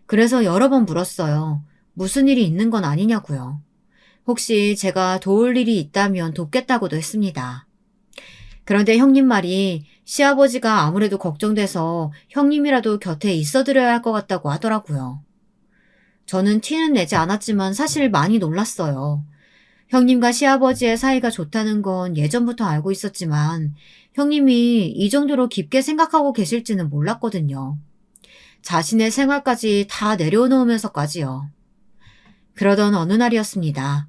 그래서 여러 번 물었어요. 무슨 일이 있는 건 아니냐고요. 혹시 제가 도울 일이 있다면 돕겠다고도 했습니다. 그런데 형님 말이 시아버지가 아무래도 걱정돼서 형님이라도 곁에 있어드려야 할 것 같다고 하더라고요. 저는 티는 내지 않았지만 사실 많이 놀랐어요. 형님과 시아버지의 사이가 좋다는 건 예전부터 알고 있었지만 형님이 이 정도로 깊게 생각하고 계실지는 몰랐거든요. 자신의 생활까지 다 내려놓으면서까지요. 그러던 어느 날이었습니다.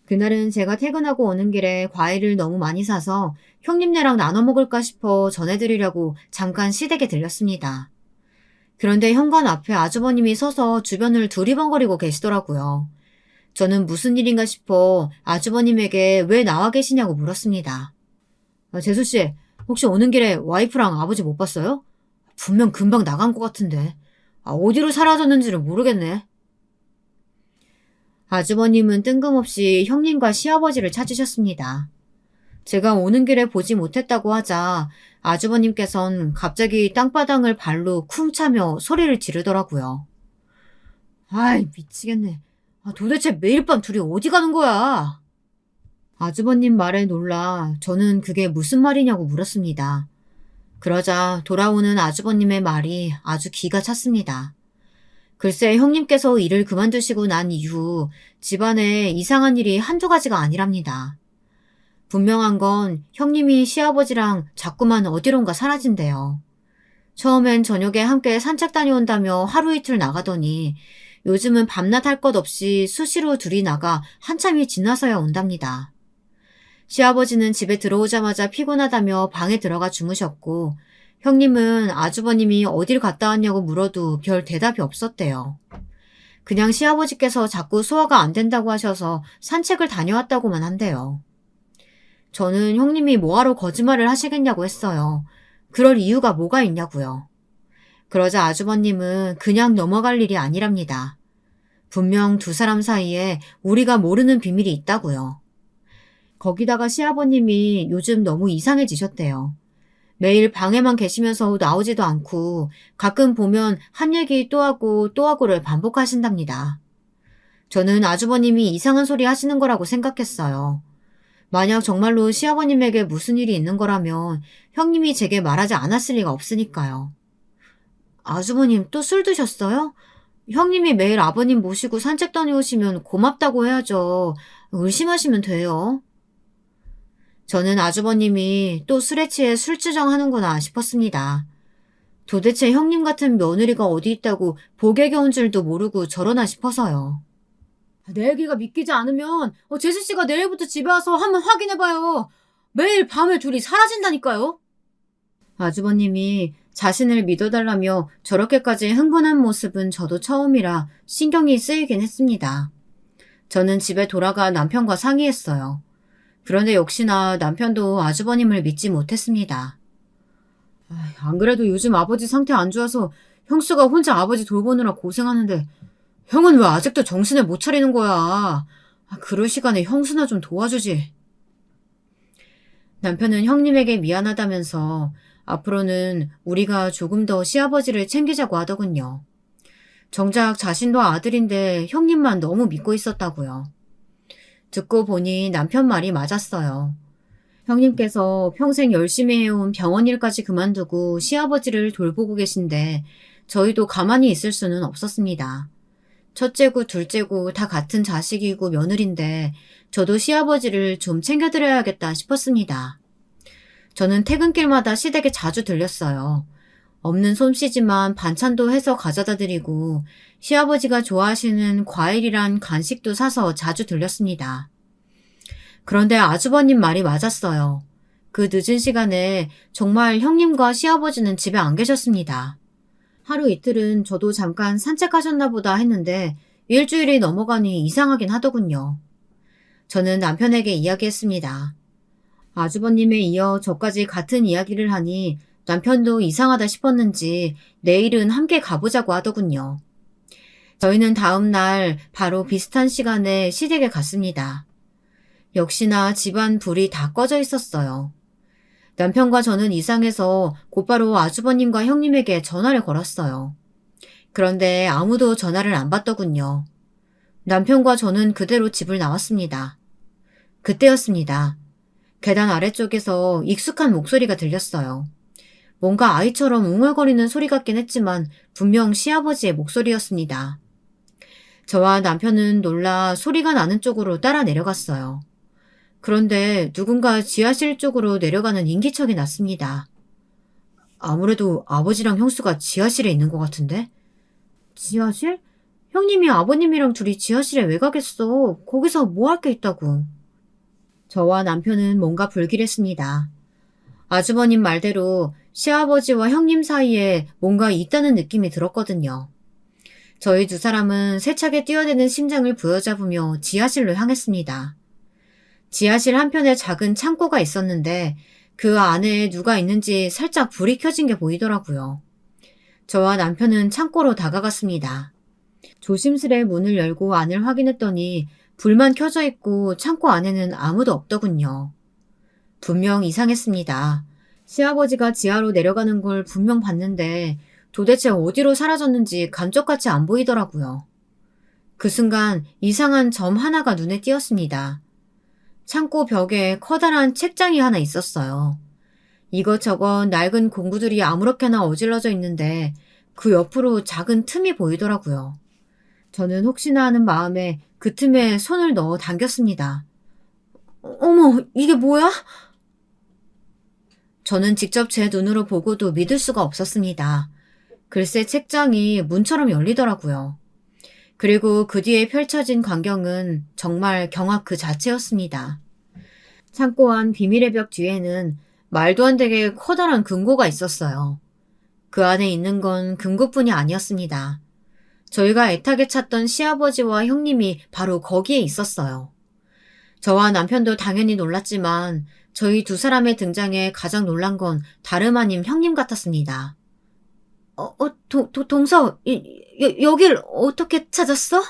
그날은 제가 퇴근하고 오는 길에 과일을 너무 많이 사서 형님네랑 나눠 먹을까 싶어 전해드리려고 잠깐 시댁에 들렸습니다. 그런데 현관 앞에 아주버님이 서서 주변을 두리번거리고 계시더라고요. 저는 무슨 일인가 싶어 아주버님에게 왜 나와 계시냐고 물었습니다. 재수씨, 혹시 오는 길에 와이프랑 아버지 못 봤어요? 분명 금방 나간 것 같은데. 어디로 사라졌는지를 모르겠네. 아주버님은 뜬금없이 형님과 시아버지를 찾으셨습니다. 제가 오는 길에 보지 못했다고 하자 아주버님께선 갑자기 땅바닥을 발로 쿵 차며 소리를 지르더라고요. 아이, 미치겠네. 도대체 매일 밤 둘이 어디 가는 거야? 아주버님 말에 놀라 저는 그게 무슨 말이냐고 물었습니다. 그러자 돌아오는 아주버님의 말이 아주 기가 찼습니다. 글쎄 형님께서 일을 그만두시고 난 이후 집안에 이상한 일이 한두 가지가 아니랍니다. 분명한 건 형님이 시아버지랑 자꾸만 어디론가 사라진대요. 처음엔 저녁에 함께 산책 다녀온다며 하루 이틀 나가더니 요즘은 밤낮 할 것 없이 수시로 둘이 나가 한참이 지나서야 온답니다. 시아버지는 집에 들어오자마자 피곤하다며 방에 들어가 주무셨고 형님은 아주버님이 어딜 갔다 왔냐고 물어도 별 대답이 없었대요. 그냥 시아버지께서 자꾸 소화가 안 된다고 하셔서 산책을 다녀왔다고만 한대요. 저는 형님이 뭐하러 거짓말을 하시겠냐고 했어요. 그럴 이유가 뭐가 있냐고요. 그러자 아주버님은 그냥 넘어갈 일이 아니랍니다. 분명 두 사람 사이에 우리가 모르는 비밀이 있다고요. 거기다가 시아버님이 요즘 너무 이상해지셨대요. 매일 방에만 계시면서 나오지도 않고 가끔 보면 한 얘기 또 하고 또 하고를 반복하신답니다. 저는 아주버님이 이상한 소리 하시는 거라고 생각했어요. 만약 정말로 시아버님에게 무슨 일이 있는 거라면 형님이 제게 말하지 않았을 리가 없으니까요. 아주버님 또 술 드셨어요? 형님이 매일 아버님 모시고 산책 다녀오시면 고맙다고 해야죠. 의심하시면 돼요. 저는 아주버님이 또 술에 취해 술주정하는구나 싶었습니다. 도대체 형님 같은 며느리가 어디 있다고 복에 겨운 줄도 모르고 저러나 싶어서요. 내 얘기가 믿기지 않으면 재수씨가 내일부터 집에 와서 한번 확인해봐요. 매일 밤에 둘이 사라진다니까요. 아주버님이 자신을 믿어달라며 저렇게까지 흥분한 모습은 저도 처음이라 신경이 쓰이긴 했습니다. 저는 집에 돌아가 남편과 상의했어요. 그런데 역시나 남편도 아주버님을 믿지 못했습니다. 안 그래도 요즘 아버지 상태 안 좋아서 형수가 혼자 아버지 돌보느라 고생하는데 형은 왜 아직도 정신을 못 차리는 거야? 그럴 시간에 형수나 좀 도와주지. 남편은 형님에게 미안하다면서 앞으로는 우리가 조금 더 시아버지를 챙기자고 하더군요. 정작 자신도 아들인데 형님만 너무 믿고 있었다고요. 듣고 보니 남편 말이 맞았어요. 형님께서 평생 열심히 해온 병원 일까지 그만두고 시아버지를 돌보고 계신데 저희도 가만히 있을 수는 없었습니다. 첫째고 둘째고 다 같은 자식이고 며느리인데 저도 시아버지를 좀 챙겨드려야겠다 싶었습니다. 저는 퇴근길마다 시댁에 자주 들렸어요. 없는 솜씨지만 반찬도 해서 가져다 드리고 시아버지가 좋아하시는 과일이란 간식도 사서 자주 들렸습니다. 그런데 아주버님 말이 맞았어요. 그 늦은 시간에 정말 형님과 시아버지는 집에 안 계셨습니다. 하루 이틀은 저도 잠깐 산책하셨나 보다 했는데 일주일이 넘어가니 이상하긴 하더군요. 저는 남편에게 이야기했습니다. 아주버님에 이어 저까지 같은 이야기를 하니 남편도 이상하다 싶었는지 내일은 함께 가보자고 하더군요. 저희는 다음 날 바로 비슷한 시간에 시댁에 갔습니다. 역시나 집안 불이 다 꺼져 있었어요. 남편과 저는 이상해서 곧바로 아주버님과 형님에게 전화를 걸었어요. 그런데 아무도 전화를 안 받더군요. 남편과 저는 그대로 집을 나왔습니다. 그때였습니다. 계단 아래쪽에서 익숙한 목소리가 들렸어요. 뭔가 아이처럼 웅얼거리는 소리 같긴 했지만 분명 시아버지의 목소리였습니다. 저와 남편은 놀라 소리가 나는 쪽으로 따라 내려갔어요. 그런데 누군가 지하실 쪽으로 내려가는 인기척이 났습니다. 아무래도 아버지랑 형수가 지하실에 있는 것 같은데? 지하실? 형님이 아버님이랑 둘이 지하실에 왜 가겠어? 거기서 뭐 할 게 있다고. 저와 남편은 뭔가 불길했습니다. 아주버님 말대로 시아버지와 형님 사이에 뭔가 있다는 느낌이 들었거든요. 저희 두 사람은 세차게 뛰어대는 심장을 부여잡으며 지하실로 향했습니다. 지하실 한편에 작은 창고가 있었는데 그 안에 누가 있는지 살짝 불이 켜진 게 보이더라고요. 저와 남편은 창고로 다가갔습니다. 조심스레 문을 열고 안을 확인했더니 불만 켜져 있고 창고 안에는 아무도 없더군요. 분명 이상했습니다. 시아버지가 지하로 내려가는 걸 분명 봤는데 도대체 어디로 사라졌는지 감쪽같이 안 보이더라고요. 그 순간 이상한 점 하나가 눈에 띄었습니다. 창고 벽에 커다란 책장이 하나 있었어요. 이것저것 낡은 공구들이 아무렇게나 어질러져 있는데 그 옆으로 작은 틈이 보이더라고요. 저는 혹시나 하는 마음에 그 틈에 손을 넣어 당겼습니다. 어머, 이게 뭐야? 저는 직접 제 눈으로 보고도 믿을 수가 없었습니다. 글쎄 책장이 문처럼 열리더라고요. 그리고 그 뒤에 펼쳐진 광경은 정말 경악 그 자체였습니다. 창고 안 비밀의 벽 뒤에는 말도 안 되게 커다란 금고가 있었어요. 그 안에 있는 건 금고뿐이 아니었습니다. 저희가 애타게 찾던 시아버지와 형님이 바로 거기에 있었어요. 저와 남편도 당연히 놀랐지만 저희 두 사람의 등장에 가장 놀란 건 다름 아닌 형님 같았습니다. 동서, 여길 어떻게 찾았어?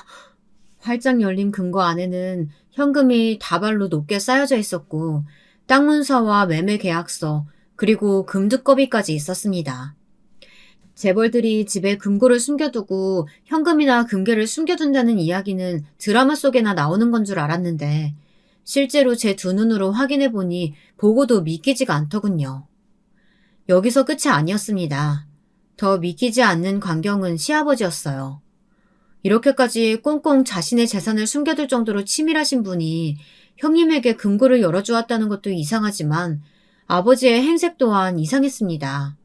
활짝 열린 금고 안에는 현금이 다발로 높게 쌓여져 있었고 땅 문서와 매매 계약서 그리고 금두꺼비까지 있었습니다. 재벌들이 집에 금고를 숨겨두고 현금이나 금괴를 숨겨둔다는 이야기는 드라마 속에나 나오는 건 줄 알았는데 실제로 제 두 눈으로 확인해 보니 보고도 믿기지가 않더군요. 여기서 끝이 아니었습니다. 더 믿기지 않는 광경은 시아버지였어요. 이렇게까지 꽁꽁 자신의 재산을 숨겨둘 정도로 치밀하신 분이 형님에게 금고를 열어주었다는 것도 이상하지만 아버지의 행색 또한 이상했습니다.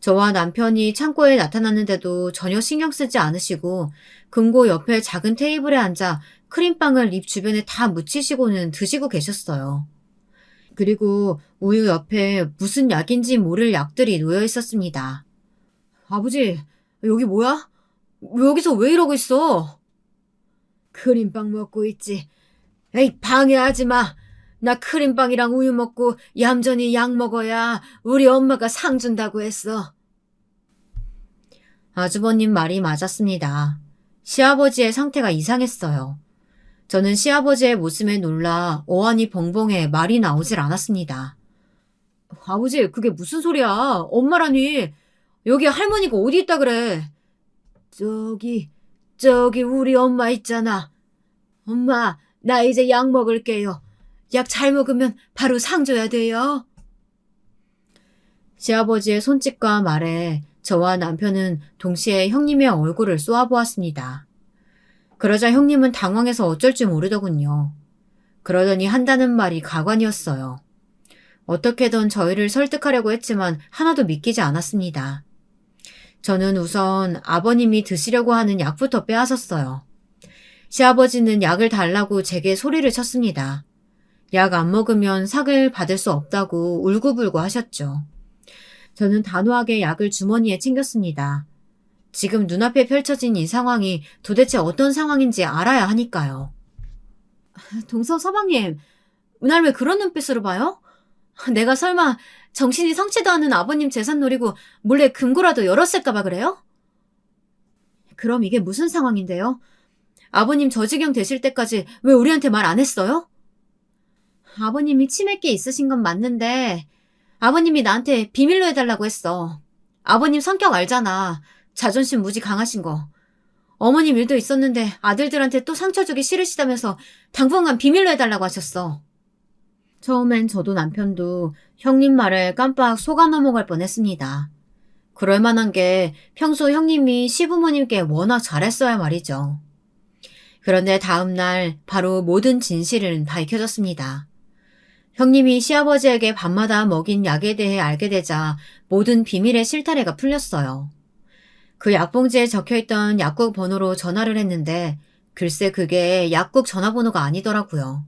저와 남편이 창고에 나타났는데도 전혀 신경 쓰지 않으시고 금고 옆에 작은 테이블에 앉아 크림빵을 입 주변에 다 묻히시고는 드시고 계셨어요. 그리고 우유 옆에 무슨 약인지 모를 약들이 놓여 있었습니다. 아버지, 여기 뭐야? 여기서 왜 이러고 있어? 크림빵 먹고 있지. 에이, 방해하지 마. 나 크림빵이랑 우유 먹고 얌전히 약 먹어야 우리 엄마가 상 준다고 했어. 아주버님 말이 맞았습니다. 시아버지의 상태가 이상했어요. 저는 시아버지의 모습에 놀라 어안이 벙벙해 말이 나오질 않았습니다. 아버지, 그게 무슨 소리야? 엄마라니. 여기 할머니가 어디 있다 그래? 저기 우리 엄마 있잖아. 엄마, 나 이제 약 먹을게요. 약 잘 먹으면 바로 상 줘야 돼요. 시아버지의 손짓과 말에 저와 남편은 동시에 형님의 얼굴을 쏘아보았습니다. 그러자 형님은 당황해서 어쩔 줄 모르더군요. 그러더니 한다는 말이 가관이었어요. 어떻게든 저희를 설득하려고 했지만 하나도 믿기지 않았습니다. 저는 우선 아버님이 드시려고 하는 약부터 빼앗았어요. 시아버지는 약을 달라고 제게 소리를 쳤습니다. 약 안 먹으면 상을 받을 수 없다고 울고불고 하셨죠. 저는 단호하게 약을 주머니에 챙겼습니다. 지금 눈앞에 펼쳐진 이 상황이 도대체 어떤 상황인지 알아야 하니까요. 동서 서방님, 날 왜 그런 눈빛으로 봐요? 내가 설마 정신이 성치도 않은 아버님 재산 노리고 몰래 금고라도 열었을까봐 그래요? 그럼 이게 무슨 상황인데요? 아버님 저 지경 되실 때까지 왜 우리한테 말 안 했어요? 아버님이 치맥기 있으신 건 맞는데 아버님이 나한테 비밀로 해달라고 했어. 아버님 성격 알잖아. 자존심 무지 강하신 거. 어머님 일도 있었는데 아들들한테 또 상처 주기 싫으시다면서 당분간 비밀로 해달라고 하셨어. 처음엔 저도 남편도 형님 말에 깜빡 속아 넘어갈 뻔했습니다. 그럴 만한 게 평소 형님이 시부모님께 워낙 잘했어야 말이죠. 그런데 다음날 바로 모든 진실은 밝혀졌습니다. 형님이 시아버지에게 밤마다 먹인 약에 대해 알게 되자 모든 비밀의 실타래가 풀렸어요. 그 약봉지에 적혀있던 약국 번호로 전화를 했는데 글쎄 그게 약국 전화번호가 아니더라고요.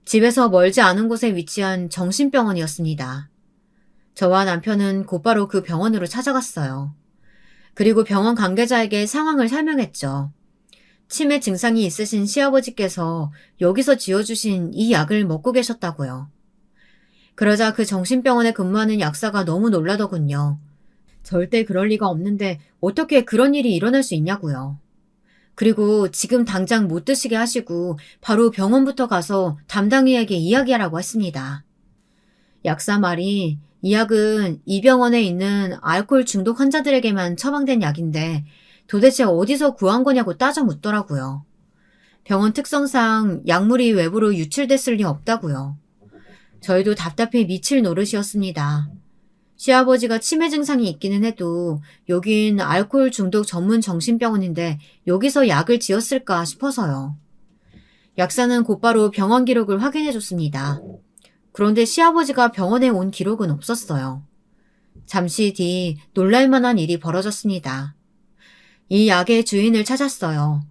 집에서 멀지 않은 곳에 위치한 정신병원이었습니다. 저와 남편은 곧바로 그 병원으로 찾아갔어요. 그리고 병원 관계자에게 상황을 설명했죠. 치매 증상이 있으신 시아버지께서 여기서 지어주신 이 약을 먹고 계셨다고요. 그러자 그 정신병원에 근무하는 약사가 너무 놀라더군요. 절대 그럴 리가 없는데 어떻게 그런 일이 일어날 수 있냐고요. 그리고 지금 당장 못 드시게 하시고 바로 병원부터 가서 담당의에게 이야기하라고 했습니다. 약사 말이 이 약은 이 병원에 있는 알코올 중독 환자들에게만 처방된 약인데 도대체 어디서 구한 거냐고 따져 묻더라고요. 병원 특성상 약물이 외부로 유출됐을 리 없다고요. 저희도 답답해 미칠 노릇이었습니다. 시아버지가 치매 증상이 있기는 해도 여긴 알코올 중독 전문 정신병원인데 여기서 약을 지었을까 싶어서요. 약사는 곧바로 병원 기록을 확인해 줬습니다. 그런데 시아버지가 병원에 온 기록은 없었어요. 잠시 뒤 놀랄만한 일이 벌어졌습니다. 이 약의 주인을 찾았어요.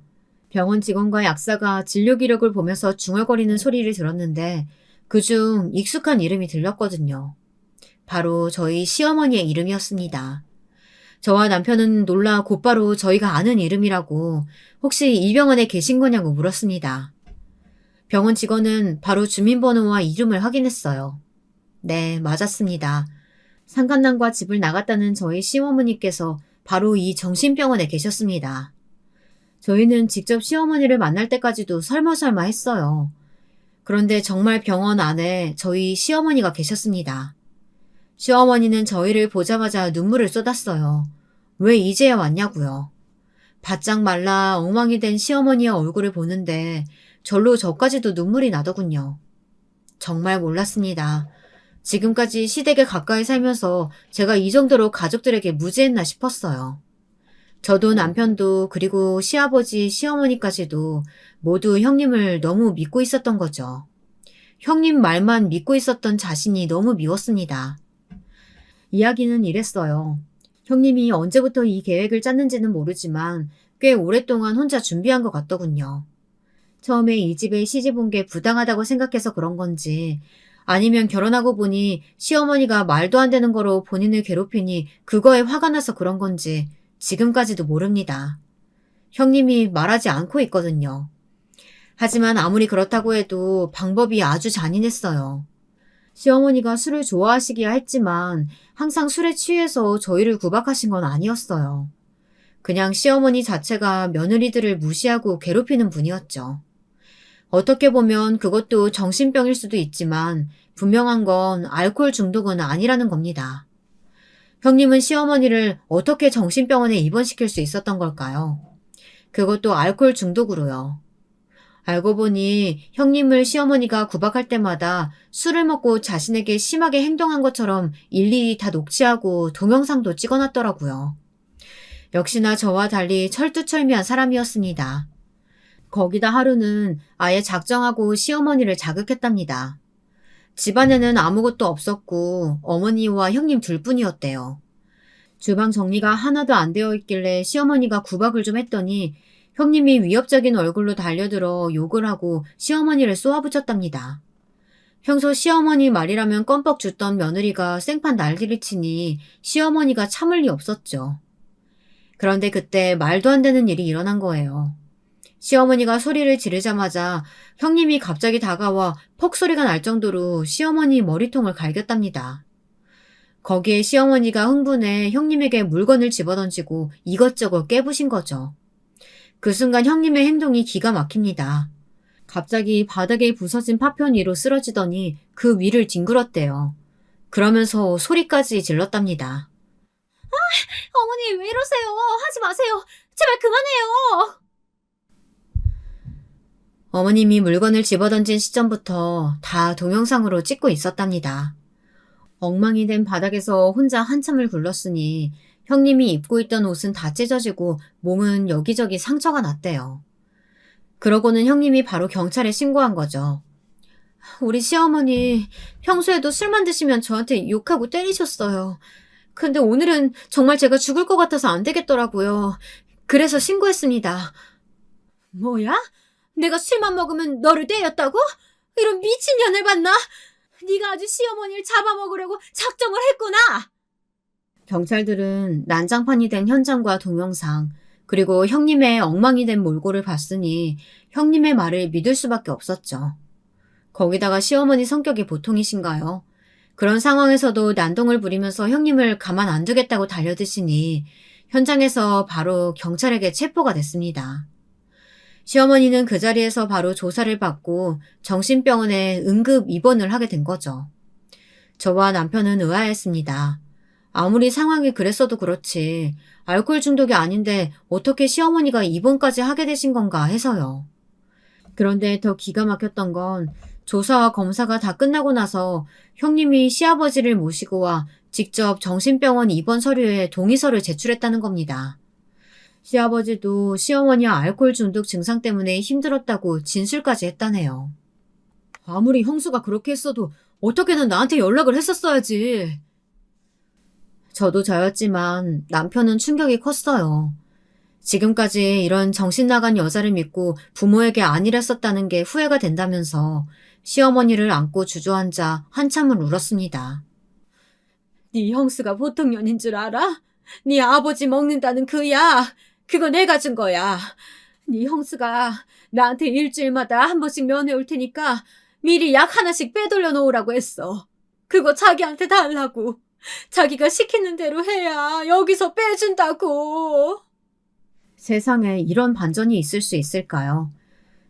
병원 직원과 약사가 진료 기록을 보면서 중얼거리는 소리를 들었는데 그중 익숙한 이름이 들렸거든요. 바로 저희 시어머니의 이름이었습니다. 저와 남편은 놀라 곧바로 저희가 아는 이름이라고 혹시 이 병원에 계신 거냐고 물었습니다. 병원 직원은 바로 주민번호와 이름을 확인했어요. 네, 맞았습니다. 상간남과 집을 나갔다는 저희 시어머니께서 바로 이 정신병원에 계셨습니다. 저희는 직접 시어머니를 만날 때까지도 설마설마 했어요. 그런데 정말 병원 안에 저희 시어머니가 계셨습니다. 시어머니는 저희를 보자마자 눈물을 쏟았어요. 왜 이제야 왔냐고요. 바짝 말라 엉망이 된 시어머니의 얼굴을 보는데 절로 저까지도 눈물이 나더군요. 정말 몰랐습니다. 지금까지 시댁에 가까이 살면서 제가 이 정도로 가족들에게 무지했나 싶었어요. 저도 남편도 그리고 시아버지, 시어머니까지도 모두 형님을 너무 믿고 있었던 거죠. 형님 말만 믿고 있었던 자신이 너무 미웠습니다. 이야기는 이랬어요. 형님이 언제부터 이 계획을 짰는지는 모르지만 꽤 오랫동안 혼자 준비한 것 같더군요. 처음에 이 집에 시집 온 게 부당하다고 생각해서 그런 건지 아니면 결혼하고 보니 시어머니가 말도 안 되는 거로 본인을 괴롭히니 그거에 화가 나서 그런 건지 지금까지도 모릅니다. 형님이 말하지 않고 있거든요. 하지만 아무리 그렇다고 해도 방법이 아주 잔인했어요. 시어머니가 술을 좋아하시기야 했지만 항상 술에 취해서 저희를 구박하신 건 아니었어요. 그냥 시어머니 자체가 며느리들을 무시하고 괴롭히는 분이었죠. 어떻게 보면 그것도 정신병일 수도 있지만 분명한 건 알코올 중독은 아니라는 겁니다. 형님은 시어머니를 어떻게 정신병원에 입원시킬 수 있었던 걸까요? 그것도 알코올 중독으로요. 알고 보니 형님을 시어머니가 구박할 때마다 술을 먹고 자신에게 심하게 행동한 것처럼 일일이 다 녹취하고 동영상도 찍어놨더라고요. 역시나 저와 달리 철두철미한 사람이었습니다. 거기다 하루는 아예 작정하고 시어머니를 자극했답니다. 집안에는 아무것도 없었고 어머니와 형님 둘뿐이었대요. 주방 정리가 하나도 안 되어 있길래 시어머니가 구박을 좀 했더니 형님이 위협적인 얼굴로 달려들어 욕을 하고 시어머니를 쏘아붙였답니다. 평소 시어머니 말이라면 껌뻑 죽던 며느리가 생판 난리를 치니 시어머니가 참을 리 없었죠. 그런데 그때 말도 안 되는 일이 일어난 거예요. 시어머니가 소리를 지르자마자 형님이 갑자기 다가와 퍽 소리가 날 정도로 시어머니 머리통을 갈겼답니다. 거기에 시어머니가 흥분해 형님에게 물건을 집어던지고 이것저것 깨부신 거죠. 그 순간 형님의 행동이 기가 막힙니다. 갑자기 바닥에 부서진 파편 위로 쓰러지더니 그 위를 뒹굴었대요. 그러면서 소리까지 질렀답니다. 어머니 왜 이러세요? 하지 마세요. 제발 그만해요! 어머님이 물건을 집어던진 시점부터 다 동영상으로 찍고 있었답니다. 엉망이 된 바닥에서 혼자 한참을 굴렀으니 형님이 입고 있던 옷은 다 찢어지고 몸은 여기저기 상처가 났대요. 그러고는 형님이 바로 경찰에 신고한 거죠. 우리 시어머니 평소에도 술만 드시면 저한테 욕하고 때리셨어요. 근데 오늘은 정말 제가 죽을 것 같아서 안 되겠더라고요. 그래서 신고했습니다. 뭐야? 내가 술만 먹으면 너를 때렸다고? 이런 미친년을 봤나? 네가 아주 시어머니를 잡아먹으려고 작정을 했구나. 경찰들은 난장판이 된 현장과 동영상, 그리고 형님의 엉망이 된 몰골을 봤으니 형님의 말을 믿을 수밖에 없었죠. 거기다가 시어머니 성격이 보통이신가요? 그런 상황에서도 난동을 부리면서 형님을 가만 안 두겠다고 달려드시니 현장에서 바로 경찰에게 체포가 됐습니다. 시어머니는 그 자리에서 바로 조사를 받고 정신병원에 응급 입원을 하게 된 거죠. 저와 남편은 의아했습니다. 아무리 상황이 그랬어도 그렇지 알코올 중독이 아닌데 어떻게 시어머니가 입원까지 하게 되신 건가 해서요. 그런데 더 기가 막혔던 건 조사와 검사가 다 끝나고 나서 형님이 시아버지를 모시고 와 직접 정신병원 입원 서류에 동의서를 제출했다는 겁니다. 시아버지도 시어머니와 알코올 중독 증상 때문에 힘들었다고 진술까지 했다네요. 아무리 형수가 그렇게 했어도 어떻게든 나한테 연락을 했었어야지. 저도 저였지만 남편은 충격이 컸어요. 지금까지 이런 정신 나간 여자를 믿고 부모에게 안일했었다는 게 후회가 된다면서 시어머니를 안고 주저앉아 한참을 울었습니다. 네 형수가 보통 년인 줄 알아? 네 아버지 먹는다는 그 약, 그거 내가 준 거야. 네 형수가 나한테 일주일마다 한 번씩 면회 올 테니까 미리 약 하나씩 빼돌려 놓으라고 했어. 그거 자기한테 달라고. 자기가 시키는 대로 해야 여기서 빼준다고. 세상에 이런 반전이 있을 수 있을까요?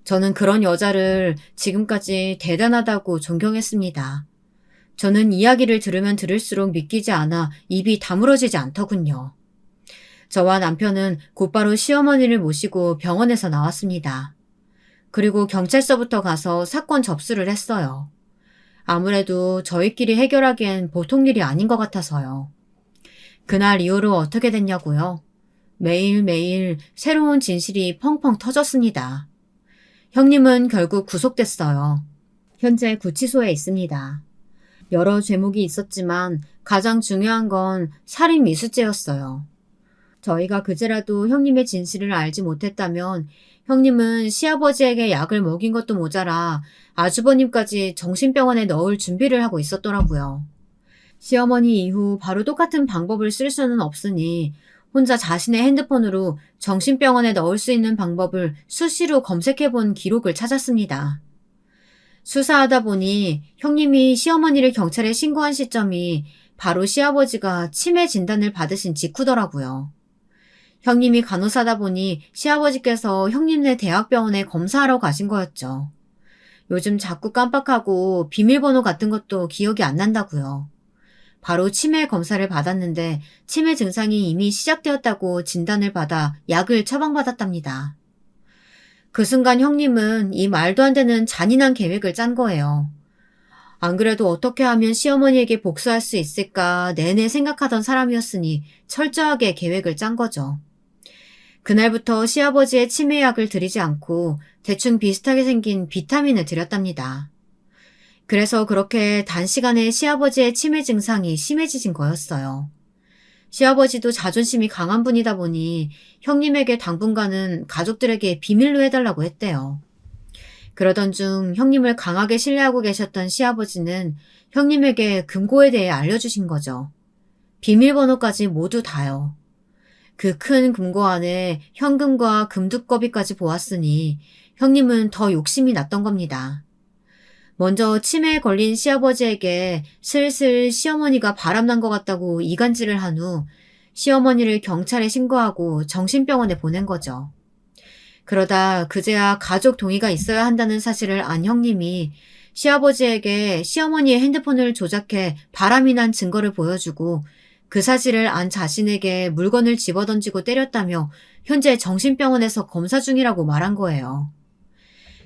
저는 그런 여자를 지금까지 대단하다고 존경했습니다. 저는 이야기를 들으면 들을수록 믿기지 않아 입이 다물어지지 않더군요. 저와 남편은 곧바로 시어머니를 모시고 병원에서 나왔습니다. 그리고 경찰서부터 가서 사건 접수를 했어요. 아무래도 저희끼리 해결하기엔 보통 일이 아닌 것 같아서요. 그날 이후로 어떻게 됐냐고요? 매일매일 새로운 진실이 펑펑 터졌습니다. 형님은 결국 구속됐어요. 현재 구치소에 있습니다. 여러 죄목이 있었지만 가장 중요한 건 살인 미수죄였어요. 저희가 그제라도 형님의 진실을 알지 못했다면 형님은 시아버지에게 약을 먹인 것도 모자라 아주버님까지 정신병원에 넣을 준비를 하고 있었더라고요. 시어머니 이후 바로 똑같은 방법을 쓸 수는 없으니 혼자 자신의 핸드폰으로 정신병원에 넣을 수 있는 방법을 수시로 검색해본 기록을 찾았습니다. 수사하다 보니 형님이 시어머니를 경찰에 신고한 시점이 바로 시아버지가 치매 진단을 받으신 직후더라고요. 형님이 간호사다 보니 시아버지께서 형님네 대학병원에 검사하러 가신 거였죠. 요즘 자꾸 깜빡하고 비밀번호 같은 것도 기억이 안 난다고요. 바로 치매 검사를 받았는데 치매 증상이 이미 시작되었다고 진단을 받아 약을 처방받았답니다. 그 순간 형님은 이 말도 안 되는 잔인한 계획을 짠 거예요. 안 그래도 어떻게 하면 시어머니에게 복수할 수 있을까 내내 생각하던 사람이었으니 철저하게 계획을 짠 거죠. 그날부터 시아버지의 치매약을 드리지 않고 대충 비슷하게 생긴 비타민을 드렸답니다. 그래서 그렇게 단시간에 시아버지의 치매 증상이 심해지신 거였어요. 시아버지도 자존심이 강한 분이다 보니 형님에게 당분간은 가족들에게 비밀로 해달라고 했대요. 그러던 중 형님을 강하게 신뢰하고 계셨던 시아버지는 형님에게 금고에 대해 알려주신 거죠. 비밀번호까지 모두 다요. 그 큰 금고 안에 현금과 금두꺼비까지 보았으니 형님은 더 욕심이 났던 겁니다. 먼저 치매에 걸린 시아버지에게 슬슬 시어머니가 바람난 것 같다고 이간질을 한 후 시어머니를 경찰에 신고하고 정신병원에 보낸 거죠. 그러다 그제야 가족 동의가 있어야 한다는 사실을 안 형님이 시아버지에게 시어머니의 핸드폰을 조작해 바람이 난 증거를 보여주고 그 사실을 안 자신에게 물건을 집어던지고 때렸다며 현재 정신병원에서 검사 중이라고 말한 거예요.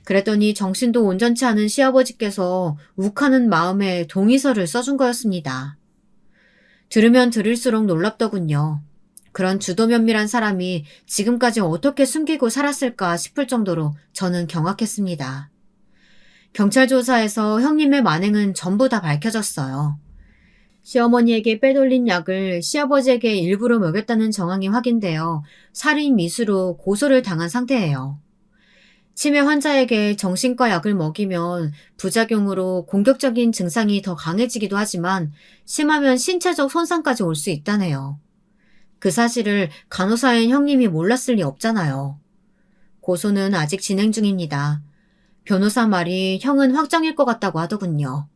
그랬더니 정신도 온전치 않은 시아버지께서 욱하는 마음에 동의서를 써준 거였습니다. 들으면 들을수록 놀랍더군요. 그런 주도면밀한 사람이 지금까지 어떻게 숨기고 살았을까 싶을 정도로 저는 경악했습니다. 경찰 조사에서 형님의 만행은 전부 다 밝혀졌어요. 시어머니에게 빼돌린 약을 시아버지에게 일부러 먹였다는 정황이 확인되어 살인 미수로 고소를 당한 상태예요. 치매 환자에게 정신과 약을 먹이면 부작용으로 공격적인 증상이 더 강해지기도 하지만 심하면 신체적 손상까지 올 수 있다네요. 그 사실을 간호사인 형님이 몰랐을 리 없잖아요. 고소는 아직 진행 중입니다. 변호사 말이 형은 확정일 것 같다고 하더군요.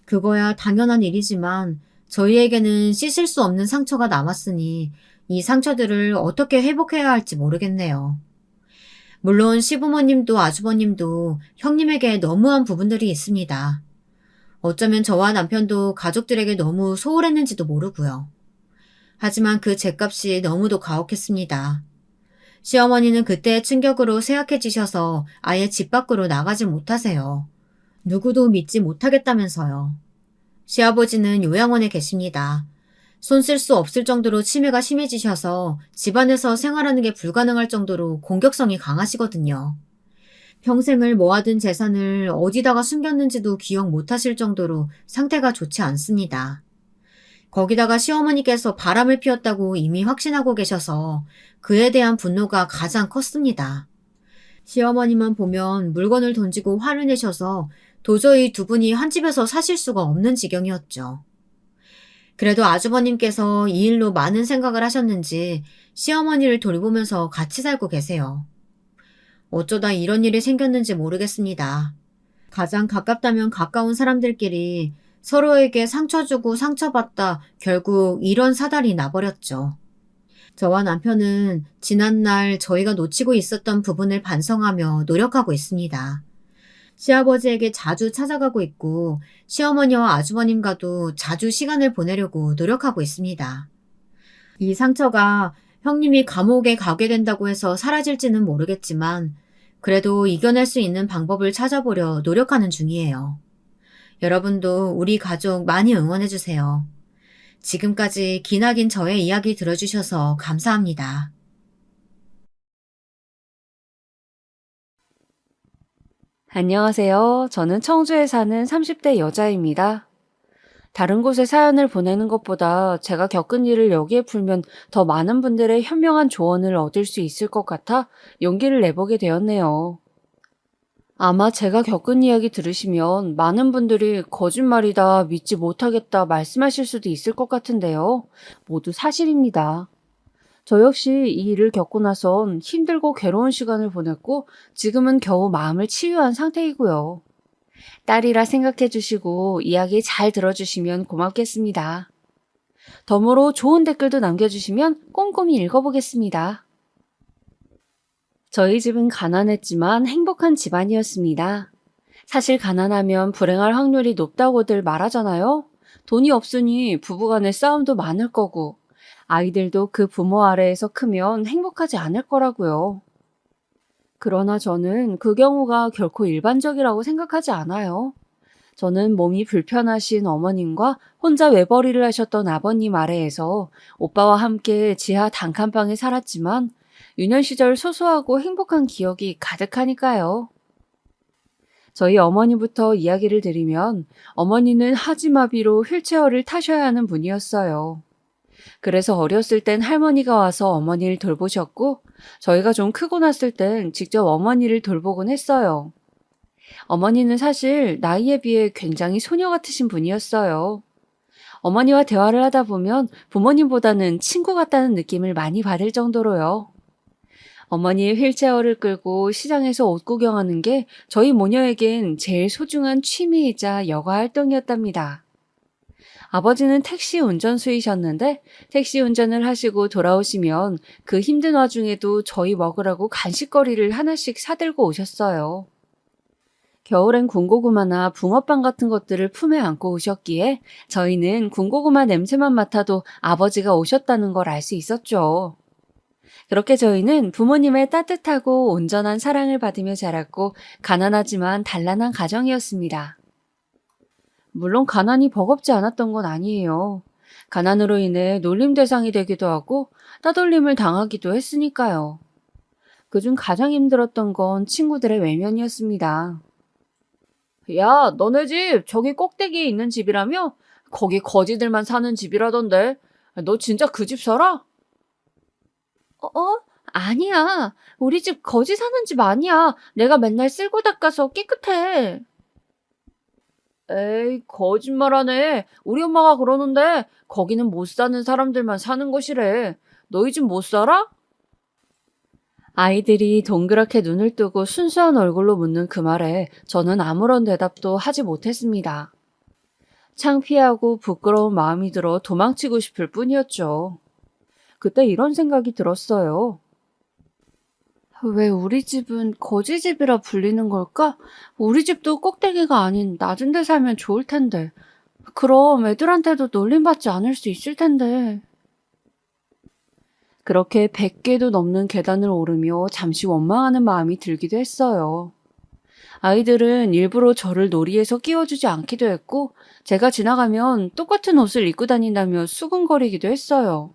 그거야 당연한 일이지만 저희에게는 씻을 수 없는 상처가 남았으니 이 상처들을 어떻게 회복해야 할지 모르겠네요. 물론 시부모님도 아주버님도 형님에게 너무한 부분들이 있습니다. 어쩌면 저와 남편도 가족들에게 너무 소홀했는지도 모르고요. 하지만 그 죗값이 너무도 가혹했습니다. 시어머니는 그때의 충격으로 쇠약해지셔서 아예 집 밖으로 나가지 못하세요. 누구도 믿지 못하겠다면서요. 시아버지는 요양원에 계십니다. 손 쓸 수 없을 정도로 치매가 심해지셔서 집안에서 생활하는 게 불가능할 정도로 공격성이 강하시거든요. 평생을 모아둔 재산을 어디다가 숨겼는지도 기억 못하실 정도로 상태가 좋지 않습니다. 거기다가 시어머니께서 바람을 피웠다고 이미 확신하고 계셔서 그에 대한 분노가 가장 컸습니다. 시어머니만 보면 물건을 던지고 화를 내셔서 도저히 두 분이 한 집에서 사실 수가 없는 지경이었죠. 그래도 아주버님께서 이 일로 많은 생각을 하셨는지 시어머니를 돌보면서 같이 살고 계세요. 어쩌다 이런 일이 생겼는지 모르겠습니다. 가장 가깝다면 가까운 사람들끼리 서로에게 상처 주고 상처받다 결국 이런 사달이 나버렸죠. 저와 남편은 지난날 저희가 놓치고 있었던 부분을 반성하며 노력하고 있습니다. 시아버지에게 자주 찾아가고 있고 시어머니와 아주버님과도 자주 시간을 보내려고 노력하고 있습니다. 이 상처가 형님이 감옥에 가게 된다고 해서 사라질지는 모르겠지만 그래도 이겨낼 수 있는 방법을 찾아보려 노력하는 중이에요. 여러분도 우리 가족 많이 응원해주세요. 지금까지 기나긴 저의 이야기 들어주셔서 감사합니다. 안녕하세요. 저는 청주에 사는 30대 여자입니다. 다른 곳에 사연을 보내는 것보다 제가 겪은 일을 여기에 풀면 더 많은 분들의 현명한 조언을 얻을 수 있을 것 같아 용기를 내보게 되었네요. 아마 제가 겪은 이야기 들으시면 많은 분들이 거짓말이다, 믿지 못하겠다 말씀하실 수도 있을 것 같은데요. 모두 사실입니다. 저 역시 이 일을 겪고 나선 힘들고 괴로운 시간을 보냈고 지금은 겨우 마음을 치유한 상태이고요. 딸이라 생각해 주시고 이야기 잘 들어주시면 고맙겠습니다. 덤으로 좋은 댓글도 남겨주시면 꼼꼼히 읽어보겠습니다. 저희 집은 가난했지만 행복한 집안이었습니다. 사실 가난하면 불행할 확률이 높다고들 말하잖아요. 돈이 없으니 부부간의 싸움도 많을 거고 아이들도 그 부모 아래에서 크면 행복하지 않을 거라고요. 그러나 저는 그 경우가 결코 일반적이라고 생각하지 않아요. 저는 몸이 불편하신 어머님과 혼자 외벌이를 하셨던 아버님 아래에서 오빠와 함께 지하 단칸방에 살았지만 유년 시절 소소하고 행복한 기억이 가득하니까요. 저희 어머니부터 이야기를 드리면 어머니는 하지마비로 휠체어를 타셔야 하는 분이었어요. 그래서 어렸을 땐 할머니가 와서 어머니를 돌보셨고 저희가 좀 크고 났을 땐 직접 어머니를 돌보곤 했어요. 어머니는 사실 나이에 비해 굉장히 소녀 같으신 분이었어요. 어머니와 대화를 하다 보면 부모님보다는 친구 같다는 느낌을 많이 받을 정도로요. 어머니의 휠체어를 끌고 시장에서 옷 구경하는 게 저희 모녀에겐 제일 소중한 취미이자 여가 활동이었답니다. 아버지는 택시 운전수이셨는데 택시 운전을 하시고 돌아오시면 그 힘든 와중에도 저희 먹으라고 간식거리를 하나씩 사들고 오셨어요. 겨울엔 군고구마나 붕어빵 같은 것들을 품에 안고 오셨기에 저희는 군고구마 냄새만 맡아도 아버지가 오셨다는 걸 알 수 있었죠. 그렇게 저희는 부모님의 따뜻하고 온전한 사랑을 받으며 자랐고 가난하지만 단란한 가정이었습니다. 물론 가난이 버겁지 않았던 건 아니에요. 가난으로 인해 놀림 대상이 되기도 하고 따돌림을 당하기도 했으니까요. 그중 가장 힘들었던 건 친구들의 외면이었습니다. 야, 너네 집 저기 꼭대기에 있는 집이라며? 거기 거지들만 사는 집이라던데. 너 진짜 그 집 살아? 아니야. 우리 집 거지 사는 집 아니야. 내가 맨날 쓸고 닦아서 깨끗해. 에이, 거짓말하네. 우리 엄마가 그러는데 거기는 못 사는 사람들만 사는 곳이래. 너희 집 못 살아? 아이들이 동그랗게 눈을 뜨고 순수한 얼굴로 묻는 그 말에 저는 아무런 대답도 하지 못했습니다. 창피하고 부끄러운 마음이 들어 도망치고 싶을 뿐이었죠. 그때 이런 생각이 들었어요. 왜 우리 집은 거지 집이라 불리는 걸까? 우리 집도 꼭대기가 아닌 낮은 데 살면 좋을 텐데. 그럼 애들한테도 놀림받지 않을 수 있을 텐데. 그렇게 100개도 넘는 계단을 오르며 잠시 원망하는 마음이 들기도 했어요. 아이들은 일부러 저를 놀이에서 끼워주지 않기도 했고, 제가 지나가면 똑같은 옷을 입고 다닌다며 수근거리기도 했어요.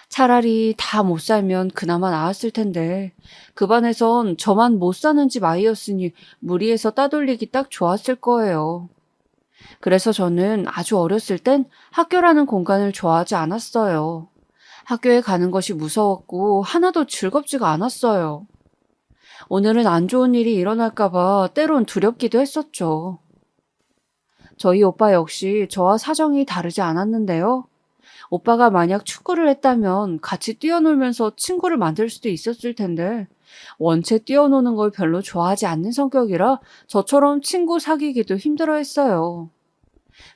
차라리 다 못 살면 그나마 나았을 텐데, 그 반에선 저만 못 사는 집 아이였으니 무리해서 따돌리기 딱 좋았을 거예요. 그래서 저는 아주 어렸을 땐 학교라는 공간을 좋아하지 않았어요. 학교에 가는 것이 무서웠고 하나도 즐겁지가 않았어요. 오늘은 안 좋은 일이 일어날까봐 때론 두렵기도 했었죠. 저희 오빠 역시 저와 사정이 다르지 않았는데요. 오빠가 만약 축구를 했다면 같이 뛰어놀면서 친구를 만들 수도 있었을 텐데 원체 뛰어노는 걸 별로 좋아하지 않는 성격이라 저처럼 친구 사귀기도 힘들어했어요.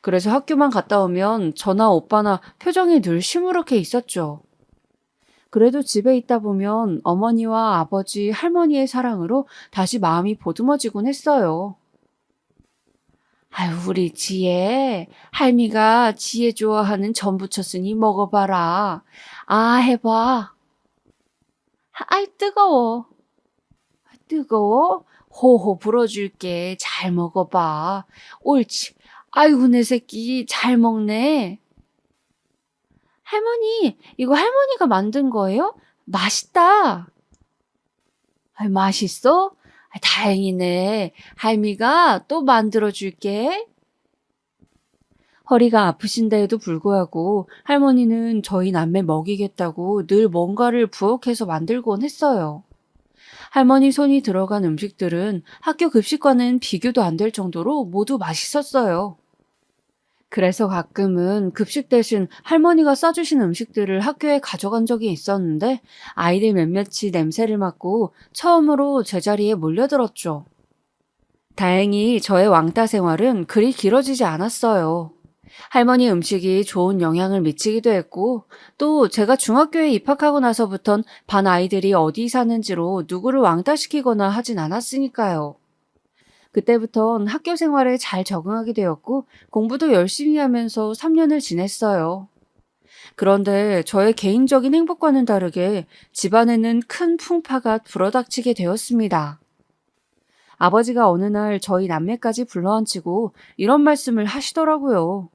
그래서 학교만 갔다 오면 저나 오빠나 표정이 늘 시무룩해 있었죠. 그래도 집에 있다 보면 어머니와 아버지, 할머니의 사랑으로 다시 마음이 보듬어지곤 했어요. 아유, 우리 지혜. 할미가 지혜 좋아하는 전 부쳤으니 먹어봐라. 아, 해봐. 아이, 뜨거워. 뜨거워? 호호 불어줄게. 잘 먹어봐. 옳지. 아이고, 내 새끼 잘 먹네. 할머니, 이거 할머니가 만든 거예요? 맛있다. 아이, 맛있어? 아, 다행이네. 할미가 또 만들어줄게. 허리가 아프신데에도 불구하고 할머니는 저희 남매 먹이겠다고 늘 뭔가를 부엌에서 만들곤 했어요. 할머니 손이 들어간 음식들은 학교 급식과는 비교도 안 될 정도로 모두 맛있었어요. 그래서 가끔은 급식 대신 할머니가 싸주신 음식들을 학교에 가져간 적이 있었는데 아이들 몇몇이 냄새를 맡고 처음으로 제자리에 몰려들었죠. 다행히 저의 왕따 생활은 그리 길어지지 않았어요. 할머니 음식이 좋은 영향을 미치기도 했고 또 제가 중학교에 입학하고 나서부턴 반 아이들이 어디 사는지로 누구를 왕따시키거나 하진 않았으니까요. 그때부턴 학교 생활에 잘 적응하게 되었고 공부도 열심히 하면서 3년을 지냈어요. 그런데 저의 개인적인 행복과는 다르게 집안에는 큰 풍파가 불어닥치게 되었습니다. 아버지가 어느 날 저희 남매까지 불러앉히고 이런 말씀을 하시더라고요.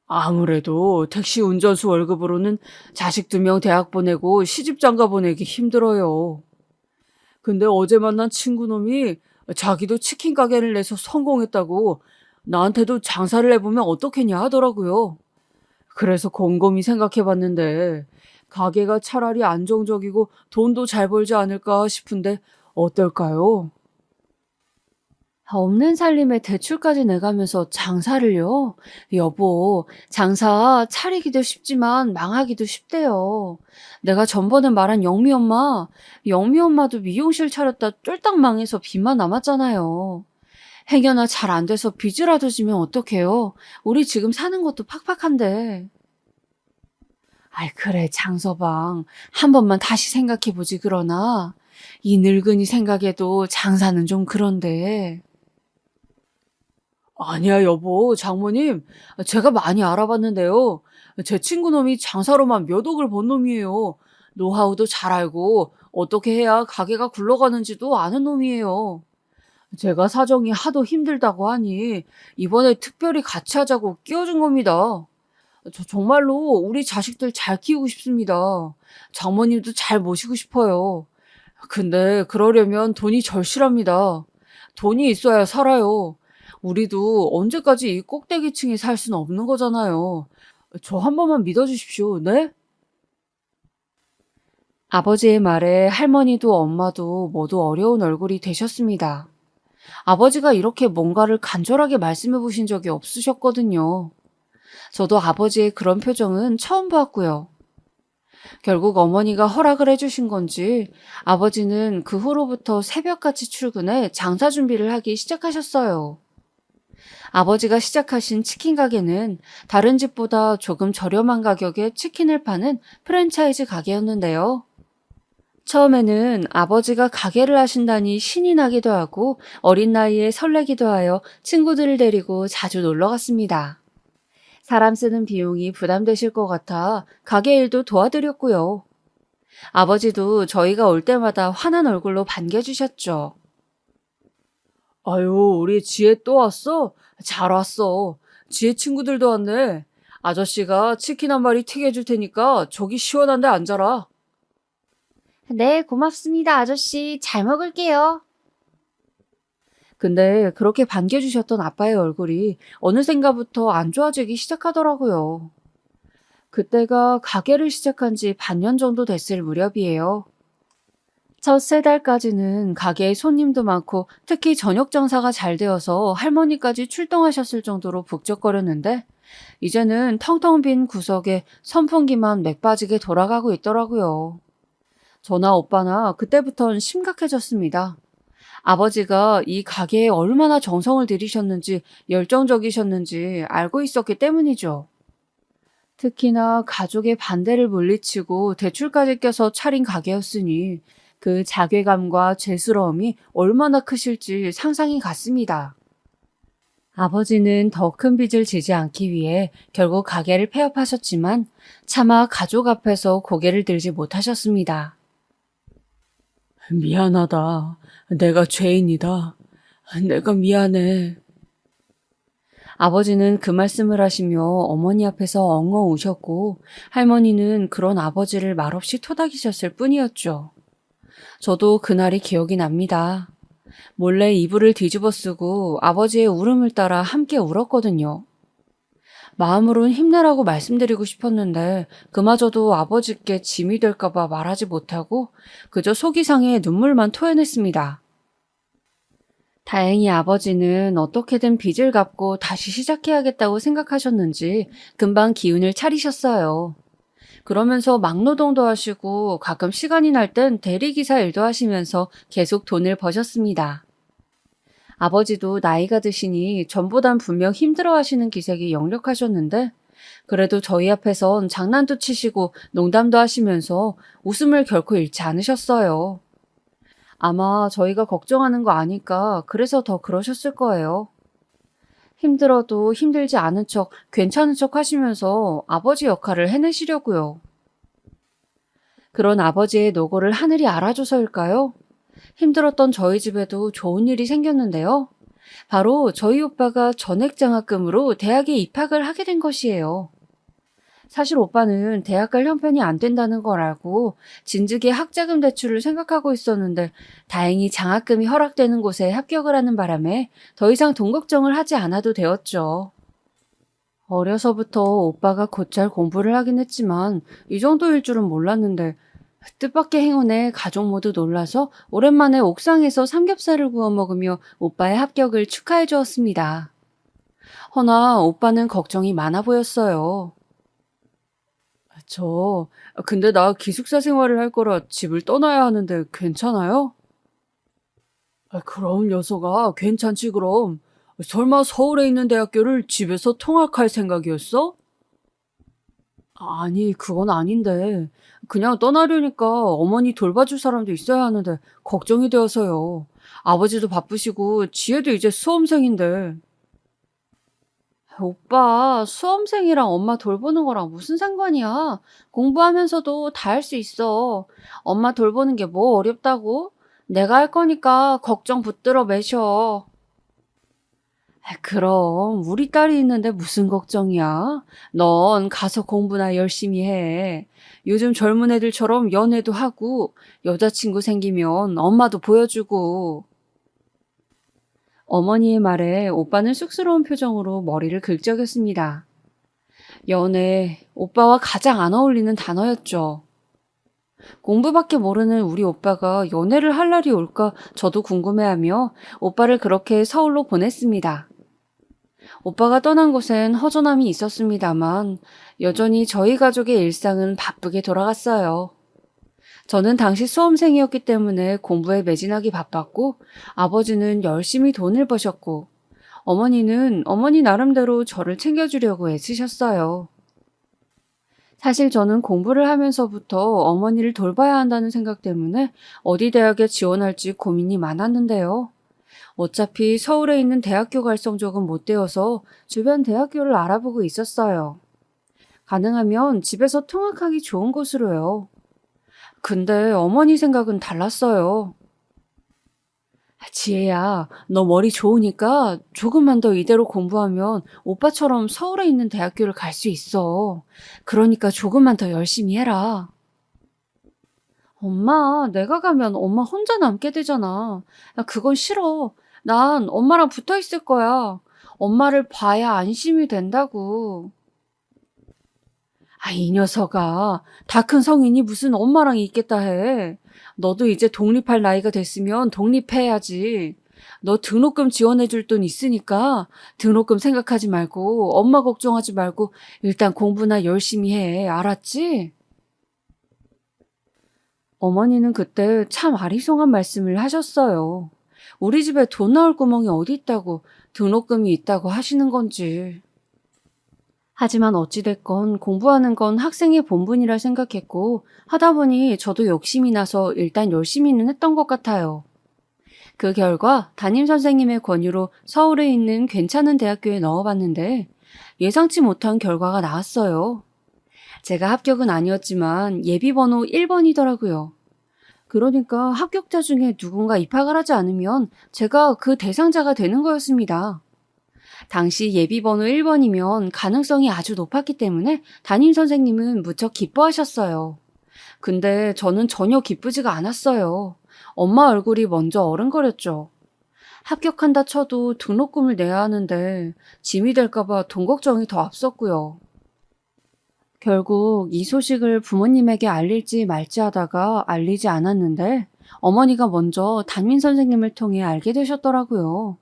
아무래도 택시 운전수 월급으로는 자식 2명 대학 보내고 시집 장가 보내기 힘들어요. 근데 어제 만난 친구놈이 자기도 치킨 가게를 내서 성공했다고 나한테도 장사를 해보면 어떻겠냐 하더라고요. 그래서 곰곰이 생각해봤는데 가게가 차라리 안정적이고 돈도 잘 벌지 않을까 싶은데 어떨까요? 없는 살림에 대출까지 내가면서 장사를요? 여보, 장사 차리기도 쉽지만 망하기도 쉽대요. 내가 전번에 말한 영미 엄마도 미용실 차렸다 쫄딱 망해서 빚만 남았잖아요. 행여나 잘 안 돼서 빚이라도 지면 어떡해요? 우리 지금 사는 것도 팍팍한데. 아이, 그래, 장서방. 한 번만 다시 생각해보지, 그러나. 이 늙은이 생각에도 장사는 좀 그런데. 아니야, 여보, 장모님. 제가 많이 알아봤는데요. 제 친구 놈이 장사로만 몇 억을 번 놈이에요. 노하우도 잘 알고 어떻게 해야 가게가 굴러가는지도 아는 놈이에요. 제가 사정이 하도 힘들다고 하니 이번에 특별히 같이 하자고 끼워준 겁니다. 저 정말로 우리 자식들 잘 키우고 싶습니다. 장모님도 잘 모시고 싶어요. 근데 그러려면 돈이 절실합니다. 돈이 있어야 살아요. 우리도 언제까지 이 꼭대기층에 살 수는 없는 거잖아요. 저 한 번만 믿어주십시오, 네? 아버지의 말에 할머니도 엄마도 모두 어려운 얼굴이 되셨습니다. 아버지가 이렇게 뭔가를 간절하게 말씀해 보신 적이 없으셨거든요. 저도 아버지의 그런 표정은 처음 봤고요. 결국 어머니가 허락을 해주신 건지 아버지는 그 후로부터 새벽같이 출근해 장사 준비를 하기 시작하셨어요. 아버지가 시작하신 치킨 가게는 다른 집보다 조금 저렴한 가격에 치킨을 파는 프랜차이즈 가게였는데요. 처음에는 아버지가 가게를 하신다니 신이 나기도 하고 어린 나이에 설레기도 하여 친구들을 데리고 자주 놀러 갔습니다. 사람 쓰는 비용이 부담되실 것 같아 가게 일도 도와드렸고요. 아버지도 저희가 올 때마다 환한 얼굴로 반겨주셨죠. 아유, 우리 지혜 또 왔어? 잘 왔어. 지혜 친구들도 왔네. 아저씨가 치킨 한 마리 튀겨줄 테니까 저기 시원한 데 앉아라. 네, 고맙습니다, 아저씨. 잘 먹을게요. 근데 그렇게 반겨주셨던 아빠의 얼굴이 어느샌가부터 안 좋아지기 시작하더라고요. 그때가 가게를 시작한 지 반년 정도 됐을 무렵이에요. 첫 세 달까지는 가게에 손님도 많고 특히 저녁 장사가 잘 되어서 할머니까지 출동하셨을 정도로 북적거렸는데 이제는 텅텅 빈 구석에 선풍기만 맥 빠지게 돌아가고 있더라고요. 저나 오빠나 그때부터는 심각해졌습니다. 아버지가 이 가게에 얼마나 정성을 들이셨는지 열정적이셨는지 알고 있었기 때문이죠. 특히나 가족의 반대를 물리치고 대출까지 껴서 차린 가게였으니 그 자괴감과 죄스러움이 얼마나 크실지 상상이 갔습니다. 아버지는 더 큰 빚을 지지 않기 위해 결국 가게를 폐업하셨지만 차마 가족 앞에서 고개를 들지 못하셨습니다. 미안하다. 내가 죄인이다. 내가 미안해. 아버지는 그 말씀을 하시며 어머니 앞에서 엉엉 우셨고 할머니는 그런 아버지를 말없이 토닥이셨을 뿐이었죠. 저도 그날이 기억이 납니다. 몰래 이불을 뒤집어 쓰고 아버지의 울음을 따라 함께 울었거든요. 마음으론 힘내라고 말씀드리고 싶었는데 그마저도 아버지께 짐이 될까봐 말하지 못하고 그저 속이 상해 눈물만 토해냈습니다. 다행히 아버지는 어떻게든 빚을 갚고 다시 시작해야겠다고 생각하셨는지 금방 기운을 차리셨어요. 그러면서 막노동도 하시고 가끔 시간이 날 땐 대리기사 일도 하시면서 계속 돈을 버셨습니다. 아버지도 나이가 드시니 전보단 분명 힘들어 하시는 기색이 역력하셨는데 그래도 저희 앞에선 장난도 치시고 농담도 하시면서 웃음을 결코 잃지 않으셨어요. 아마 저희가 걱정하는 거 아니까 그래서 더 그러셨을 거예요. 힘들어도 힘들지 않은 척, 괜찮은 척 하시면서 아버지 역할을 해내시려고요. 그런 아버지의 노고를 하늘이 알아줘서일까요? 힘들었던 저희 집에도 좋은 일이 생겼는데요. 바로 저희 오빠가 전액장학금으로 대학에 입학을 하게 된 것이에요. 사실 오빠는 대학 갈 형편이 안 된다는 걸 알고 진즉에 학자금 대출을 생각하고 있었는데 다행히 장학금이 허락되는 곳에 합격을 하는 바람에 더 이상 돈 걱정을 하지 않아도 되었죠. 어려서부터 오빠가 곧잘 공부를 하긴 했지만 이 정도일 줄은 몰랐는데 뜻밖의 행운에 가족 모두 놀라서 오랜만에 옥상에서 삼겹살을 구워 먹으며 오빠의 합격을 축하해 주었습니다. 허나 오빠는 걱정이 많아 보였어요. 근데 나 기숙사 생활을 할 거라 집을 떠나야 하는데 괜찮아요? 그럼 녀석아, 괜찮지 그럼. 설마 서울에 있는 대학교를 집에서 통학할 생각이었어? 아니, 그건 아닌데. 그냥 떠나려니까 어머니 돌봐줄 사람도 있어야 하는데 걱정이 되어서요. 아버지도 바쁘시고 지혜도 이제 수험생인데. 오빠, 수험생이랑 엄마 돌보는 거랑 무슨 상관이야? 공부하면서도 다 할 수 있어. 엄마 돌보는 게 뭐 어렵다고? 내가 할 거니까 걱정 붙들어 매셔. 그럼 우리 딸이 있는데 무슨 걱정이야? 넌 가서 공부나 열심히 해. 요즘 젊은 애들처럼 연애도 하고 여자친구 생기면 엄마도 보여주고. 어머니의 말에 오빠는 쑥스러운 표정으로 머리를 긁적였습니다. 연애, 오빠와 가장 안 어울리는 단어였죠. 공부밖에 모르는 우리 오빠가 연애를 할 날이 올까 저도 궁금해하며 오빠를 그렇게 서울로 보냈습니다. 오빠가 떠난 곳엔 허전함이 있었습니다만 여전히 저희 가족의 일상은 바쁘게 돌아갔어요. 저는 당시 수험생이었기 때문에 공부에 매진하기 바빴고 아버지는 열심히 돈을 버셨고 어머니는 어머니 나름대로 저를 챙겨주려고 애쓰셨어요. 사실 저는 공부를 하면서부터 어머니를 돌봐야 한다는 생각 때문에 어디 대학에 지원할지 고민이 많았는데요. 어차피 서울에 있는 대학교 갈 성적은 못 되어서 주변 대학교를 알아보고 있었어요. 가능하면 집에서 통학하기 좋은 곳으로요. 근데 어머니 생각은 달랐어요. 지혜야, 너 머리 좋으니까 조금만 더 이대로 공부하면 오빠처럼 서울에 있는 대학교를 갈 수 있어. 그러니까 조금만 더 열심히 해라. 엄마, 내가 가면 엄마 혼자 남게 되잖아. 야, 그건 싫어. 난 엄마랑 붙어 있을 거야. 엄마를 봐야 안심이 된다고. 이 녀석아. 다 큰 성인이 무슨 엄마랑 있겠다 해. 너도 이제 독립할 나이가 됐으면 독립해야지. 너 등록금 지원해줄 돈 있으니까 등록금 생각하지 말고 엄마 걱정하지 말고 일단 공부나 열심히 해. 알았지? 어머니는 그때 참 아리송한 말씀을 하셨어요. 우리 집에 돈 나올 구멍이 어디 있다고 등록금이 있다고 하시는 건지. 하지만 어찌됐건 공부하는 건 학생의 본분이라 생각했고 하다 보니 저도 욕심이 나서 일단 열심히는 했던 것 같아요. 그 결과 담임선생님의 권유로 서울에 있는 괜찮은 대학교에 넣어봤는데 예상치 못한 결과가 나왔어요. 제가 합격은 아니었지만 예비번호 1번이더라고요. 그러니까 합격자 중에 누군가 입학을 하지 않으면 제가 그 대상자가 되는 거였습니다. 당시 예비번호 1번이면 가능성이 아주 높았기 때문에 담임선생님은 무척 기뻐하셨어요. 근데 저는 전혀 기쁘지가 않았어요. 엄마 얼굴이 먼저 어른거렸죠. 합격한다 쳐도 등록금을 내야 하는데 짐이 될까봐 돈 걱정이 더 앞섰고요. 결국 이 소식을 부모님에게 알릴지 말지 하다가 알리지 않았는데 어머니가 먼저 담임선생님을 통해 알게 되셨더라고요.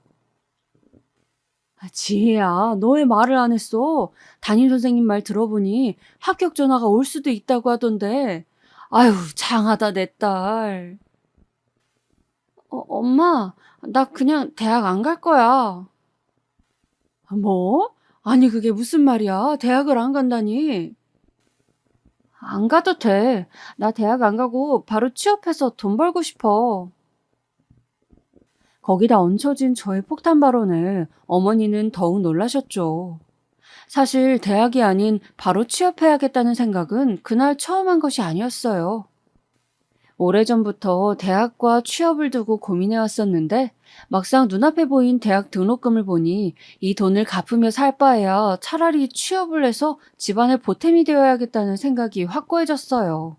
지혜야, 너 왜 말을 안 했어? 담임선생님 말 들어보니 합격 전화가 올 수도 있다고 하던데. 아유, 장하다, 내 딸. 엄마, 나 그냥 대학 안 갈 거야. 뭐? 아니, 그게 무슨 말이야? 대학을 안 간다니? 안 가도 돼. 나 대학 안 가고 바로 취업해서 돈 벌고 싶어. 거기다 얹혀진 저의 폭탄 발언에 어머니는 더욱 놀라셨죠. 사실 대학이 아닌 바로 취업해야겠다는 생각은 그날 처음 한 것이 아니었어요. 오래전부터 대학과 취업을 두고 고민해 왔었는데 막상 눈앞에 보인 대학 등록금을 보니 이 돈을 갚으며 살 바에야 차라리 취업을 해서 집안의 보탬이 되어야겠다는 생각이 확고해졌어요.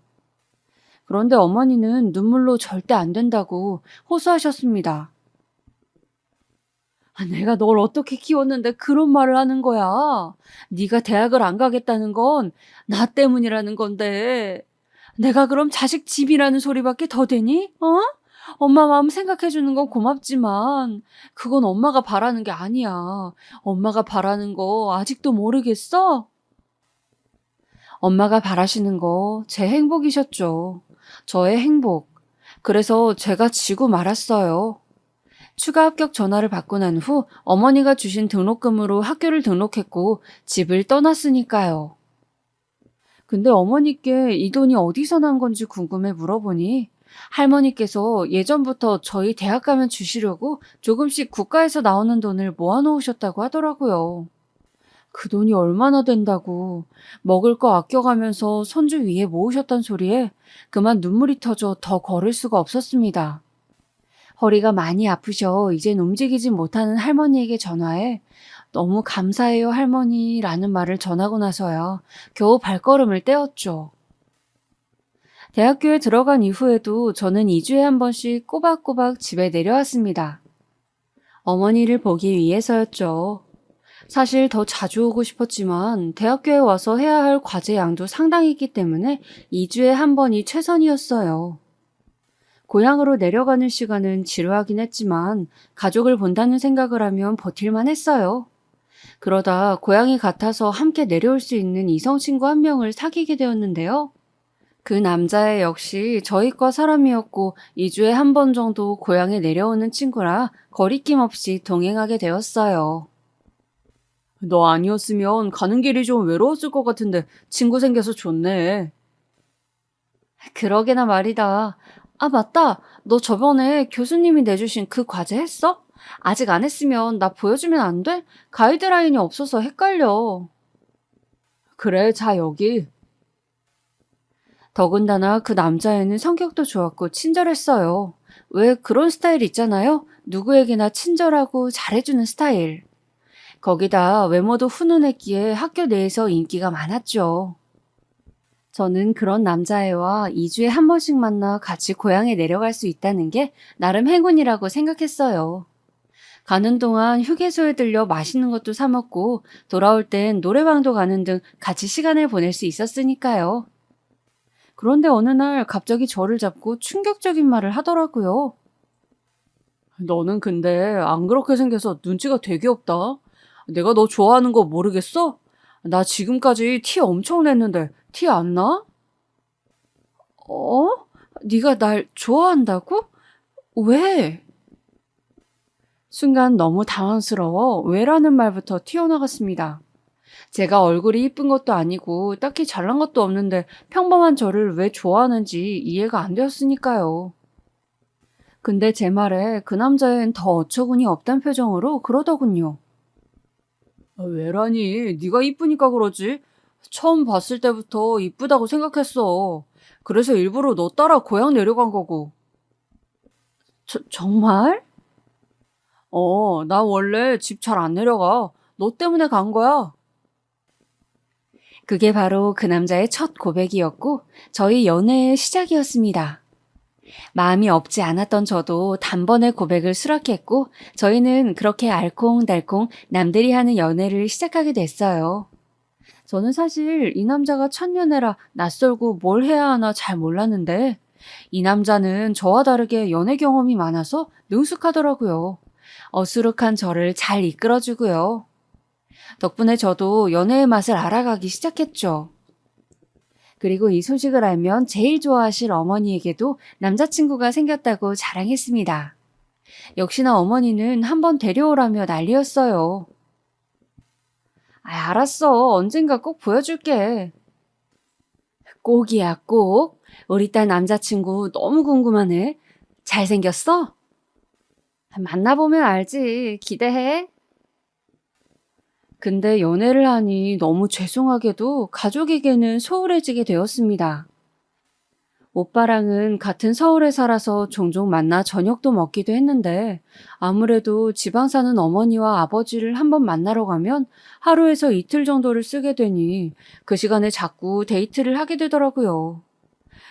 그런데 어머니는 눈물로 절대 안 된다고 호소하셨습니다. 내가 널 어떻게 키웠는데 그런 말을 하는 거야. 네가 대학을 안 가겠다는 건 나 때문이라는 건데. 내가 그럼 자식 집이라는 소리밖에 더 되니? 어? 엄마 마음 생각해 주는 건 고맙지만 그건 엄마가 바라는 게 아니야. 엄마가 바라는 거 아직도 모르겠어? 엄마가 바라시는 거 제 행복이셨죠. 저의 행복. 그래서 제가 지고 말았어요. 추가 합격 전화를 받고 난 후 어머니가 주신 등록금으로 학교를 등록했고 집을 떠났으니까요. 근데 어머니께 이 돈이 어디서 난 건지 궁금해 물어보니 할머니께서 예전부터 저희 대학 가면 주시려고 조금씩 국가에서 나오는 돈을 모아놓으셨다고 하더라고요. 그 돈이 얼마나 된다고 먹을 거 아껴가면서 손주 위에 모으셨단 소리에 그만 눈물이 터져 더 걸을 수가 없었습니다. 허리가 많이 아프셔 이젠 움직이지 못하는 할머니에게 전화해 너무 감사해요 할머니라는 말을 전하고 나서야 겨우 발걸음을 떼었죠. 대학교에 들어간 이후에도 저는 2주에 한 번씩 꼬박꼬박 집에 내려왔습니다. 어머니를 보기 위해서였죠. 사실 더 자주 오고 싶었지만 대학교에 와서 해야 할 과제 양도 상당히 있기 때문에 2주에 한 번이 최선이었어요. 고향으로 내려가는 시간은 지루하긴 했지만 가족을 본다는 생각을 하면 버틸만 했어요. 그러다 고향이 같아서 함께 내려올 수 있는 이성 친구 한 명을 사귀게 되었는데요. 그 남자애 역시 저희과 사람이었고 2주에 한 번 정도 고향에 내려오는 친구라 거리낌 없이 동행하게 되었어요. 너 아니었으면 가는 길이 좀 외로웠을 것 같은데 친구 생겨서 좋네. 그러게나 말이다. 아, 맞다. 너 저번에 교수님이 내주신 그 과제 했어? 아직 안 했으면 나 보여주면 안 돼? 가이드라인이 없어서 헷갈려. 그래, 자, 여기. 더군다나 그 남자애는 성격도 좋았고 친절했어요. 왜 그런 스타일 있잖아요? 누구에게나 친절하고 잘해주는 스타일. 거기다 외모도 훈훈했기에 학교 내에서 인기가 많았죠. 저는 그런 남자애와 2주에 한 번씩 만나 같이 고향에 내려갈 수 있다는 게 나름 행운이라고 생각했어요. 가는 동안 휴게소에 들려 맛있는 것도 사 먹고 돌아올 땐 노래방도 가는 등 같이 시간을 보낼 수 있었으니까요. 그런데 어느 날 갑자기 저를 잡고 충격적인 말을 하더라고요. 너는 근데 안 그렇게 생겨서 눈치가 되게 없다. 내가 너 좋아하는 거 모르겠어? 나 지금까지 티 엄청 냈는데 티 안 나? 어? 네가 날 좋아한다고? 왜? 순간 너무 당황스러워 왜라는 말부터 튀어나갔습니다. 제가 얼굴이 이쁜 것도 아니고 딱히 잘난 것도 없는데 평범한 저를 왜 좋아하는지 이해가 안 되었으니까요. 근데 제 말에 그 남자애는 더 어처구니 없단 표정으로 그러더군요. 왜라니? 네가 이쁘니까 그러지. 처음 봤을 때부터 이쁘다고 생각했어. 그래서 일부러 너 따라 고향 내려간 거고. 정말? 나 원래 집 잘 안 내려가. 너 때문에 간 거야. 그게 바로 그 남자의 첫 고백이었고 저희 연애의 시작이었습니다. 마음이 없지 않았던 저도 단번에 고백을 수락했고 저희는 그렇게 알콩달콩 남들이 하는 연애를 시작하게 됐어요. 저는 사실 이 남자가 첫 연애라 낯설고 뭘 해야 하나 잘 몰랐는데 이 남자는 저와 다르게 연애 경험이 많아서 능숙하더라고요. 어수룩한 저를 잘 이끌어주고요. 덕분에 저도 연애의 맛을 알아가기 시작했죠. 그리고 이 소식을 알면 제일 좋아하실 어머니에게도 남자친구가 생겼다고 자랑했습니다. 역시나 어머니는 한번 데려오라며 난리였어요. 알았어. 언젠가 꼭 보여줄게. 꼭이야, 꼭. 우리 딸 남자친구 너무 궁금하네. 잘생겼어? 만나보면 알지. 기대해. 근데 연애를 하니 너무 죄송하게도 가족에게는 소홀해지게 되었습니다. 오빠랑은 같은 서울에 살아서 종종 만나 저녁도 먹기도 했는데 아무래도 지방 사는 어머니와 아버지를 한번 만나러 가면 하루에서 이틀 정도를 쓰게 되니 그 시간에 자꾸 데이트를 하게 되더라고요.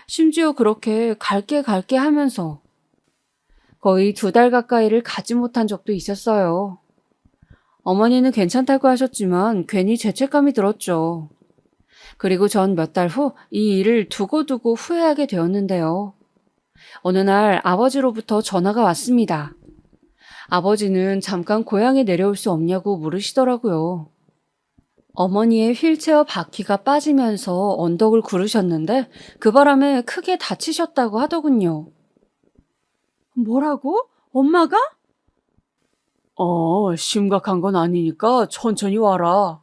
심지어 그렇게 갈게 하면서 거의 2달 가까이를 가지 못한 적도 있었어요. 어머니는 괜찮다고 하셨지만 괜히 죄책감이 들었죠. 그리고 전 몇 달 후 이 일을 두고두고 후회하게 되었는데요. 어느 날 아버지로부터 전화가 왔습니다. 아버지는 잠깐 고향에 내려올 수 없냐고 물으시더라고요. 어머니의 휠체어 바퀴가 빠지면서 언덕을 구르셨는데 그 바람에 크게 다치셨다고 하더군요. 뭐라고? 엄마가? 심각한 건 아니니까 천천히 와라.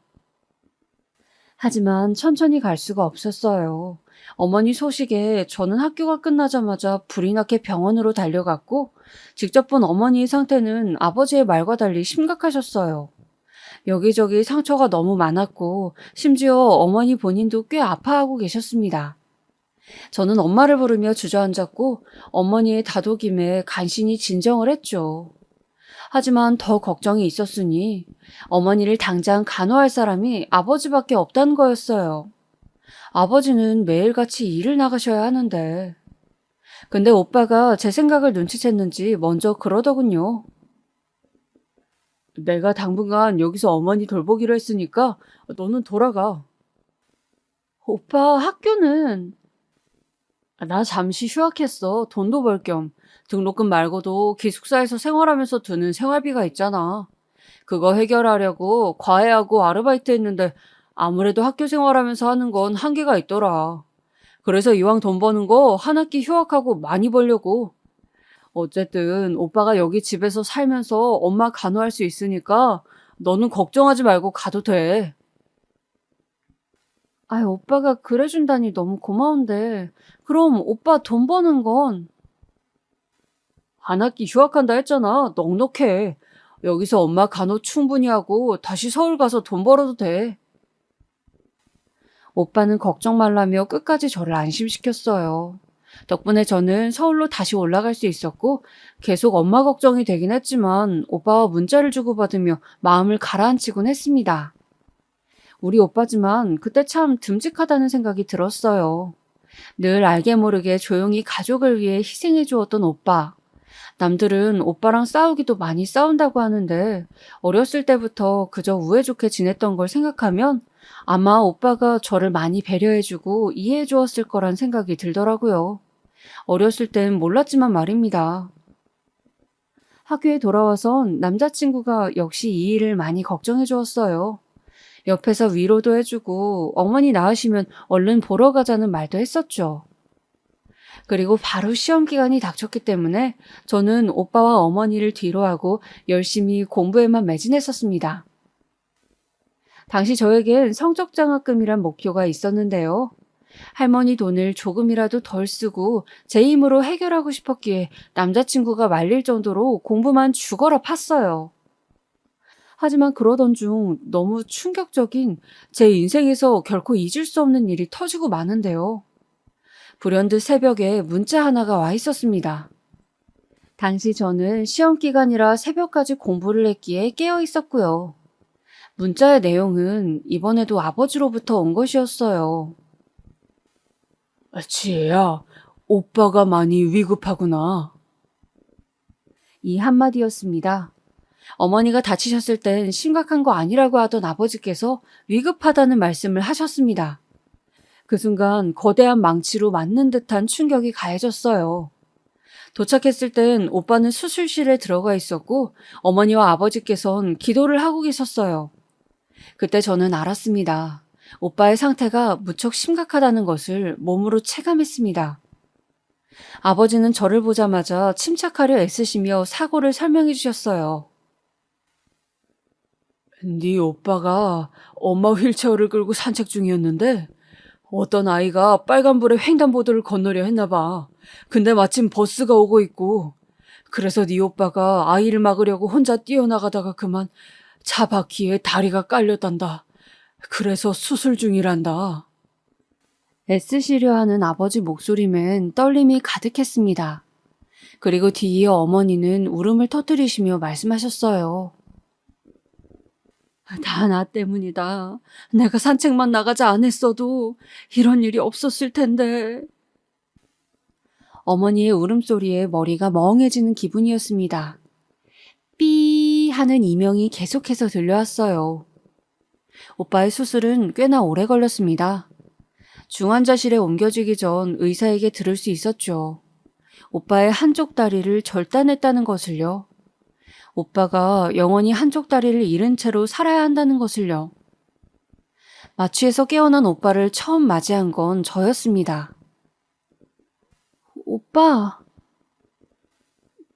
하지만 천천히 갈 수가 없었어요. 어머니 소식에 저는 학교가 끝나자마자 불이 나게 병원으로 달려갔고, 직접 본 어머니의 상태는 아버지의 말과 달리 심각하셨어요. 여기저기 상처가 너무 많았고, 심지어 어머니 본인도 꽤 아파하고 계셨습니다. 저는 엄마를 부르며 주저앉았고, 어머니의 다독임에 간신히 진정을 했죠. 하지만 더 걱정이 있었으니 어머니를 당장 간호할 사람이 아버지밖에 없다는 거였어요. 아버지는 매일같이 일을 나가셔야 하는데. 근데 오빠가 제 생각을 눈치챘는지 먼저 그러더군요. 내가 당분간 여기서 어머니 돌보기로 했으니까 너는 돌아가. 오빠 학교는? 나 잠시 휴학했어. 돈도 벌 겸. 등록금 말고도 기숙사에서 생활하면서 드는 생활비가 있잖아. 그거 해결하려고 과외하고 아르바이트 했는데 아무래도 학교 생활하면서 하는 건 한계가 있더라. 그래서 이왕 돈 버는 거 한 학기 휴학하고 많이 벌려고. 어쨌든 오빠가 여기 집에서 살면서 엄마 간호할 수 있으니까 너는 걱정하지 말고 가도 돼. 오빠가 그래준다니 너무 고마운데 그럼 오빠 돈 버는 건? 한 학기 휴학한다 했잖아. 넉넉해. 여기서 엄마 간호 충분히 하고 다시 서울 가서 돈 벌어도 돼. 오빠는 걱정 말라며 끝까지 저를 안심시켰어요. 덕분에 저는 서울로 다시 올라갈 수 있었고 계속 엄마 걱정이 되긴 했지만 오빠와 문자를 주고받으며 마음을 가라앉히곤 했습니다. 우리 오빠지만 그때 참 듬직하다는 생각이 들었어요. 늘 알게 모르게 조용히 가족을 위해 희생해 주었던 오빠. 남들은 오빠랑 싸우기도 많이 싸운다고 하는데 어렸을 때부터 그저 우애 좋게 지냈던 걸 생각하면 아마 오빠가 저를 많이 배려해주고 이해해 주었을 거란 생각이 들더라고요. 어렸을 땐 몰랐지만 말입니다. 학교에 돌아와선 남자친구가 역시 이 일을 많이 걱정해 주었어요. 옆에서 위로도 해주고 어머니 나으시면 얼른 보러 가자는 말도 했었죠. 그리고 바로 시험 기간이 닥쳤기 때문에 저는 오빠와 어머니를 뒤로하고 열심히 공부에만 매진했었습니다. 당시 저에겐 성적장학금이란 목표가 있었는데요. 할머니 돈을 조금이라도 덜 쓰고 제 힘으로 해결하고 싶었기에 남자친구가 말릴 정도로 공부만 죽어라 팠어요. 하지만 그러던 중 너무 충격적인 제 인생에서 결코 잊을 수 없는 일이 터지고 마는데요. 불현듯 새벽에 문자 하나가 와 있었습니다. 당시 저는 시험 기간이라 새벽까지 공부를 했기에 깨어 있었고요. 문자의 내용은 이번에도 아버지로부터 온 것이었어요. 지혜야, 오빠가 많이 위급하구나. 이 한마디였습니다. 어머니가 다치셨을 땐 심각한 거 아니라고 하던 아버지께서 위급하다는 말씀을 하셨습니다. 그 순간 거대한 망치로 맞는 듯한 충격이 가해졌어요. 도착했을 땐 오빠는 수술실에 들어가 있었고 어머니와 아버지께선 기도를 하고 계셨어요. 그때 저는 알았습니다. 오빠의 상태가 무척 심각하다는 것을 몸으로 체감했습니다. 아버지는 저를 보자마자 침착하려 애쓰시며 사고를 설명해 주셨어요. 네 오빠가 엄마 휠체어를 끌고 산책 중이었는데 어떤 아이가 빨간불에 횡단보도를 건너려 했나 봐. 근데 마침 버스가 오고 있고 그래서 네 오빠가 아이를 막으려고 혼자 뛰어나가다가 그만 차 바퀴에 다리가 깔렸단다. 그래서 수술 중이란다. 애쓰시려 하는 아버지 목소리엔 떨림이 가득했습니다. 그리고 뒤이어 어머니는 울음을 터뜨리시며 말씀하셨어요. 다 나 때문이다. 내가 산책만 나가지 않았어도 이런 일이 없었을 텐데. 어머니의 울음소리에 머리가 멍해지는 기분이었습니다. 삐 하는 이명이 계속해서 들려왔어요. 오빠의 수술은 꽤나 오래 걸렸습니다. 중환자실에 옮겨지기 전 의사에게 들을 수 있었죠. 오빠의 한쪽 다리를 절단했다는 것을요. 오빠가 영원히 한쪽 다리를 잃은 채로 살아야 한다는 것을요. 마취에서 깨어난 오빠를 처음 맞이한 건 저였습니다. 오빠.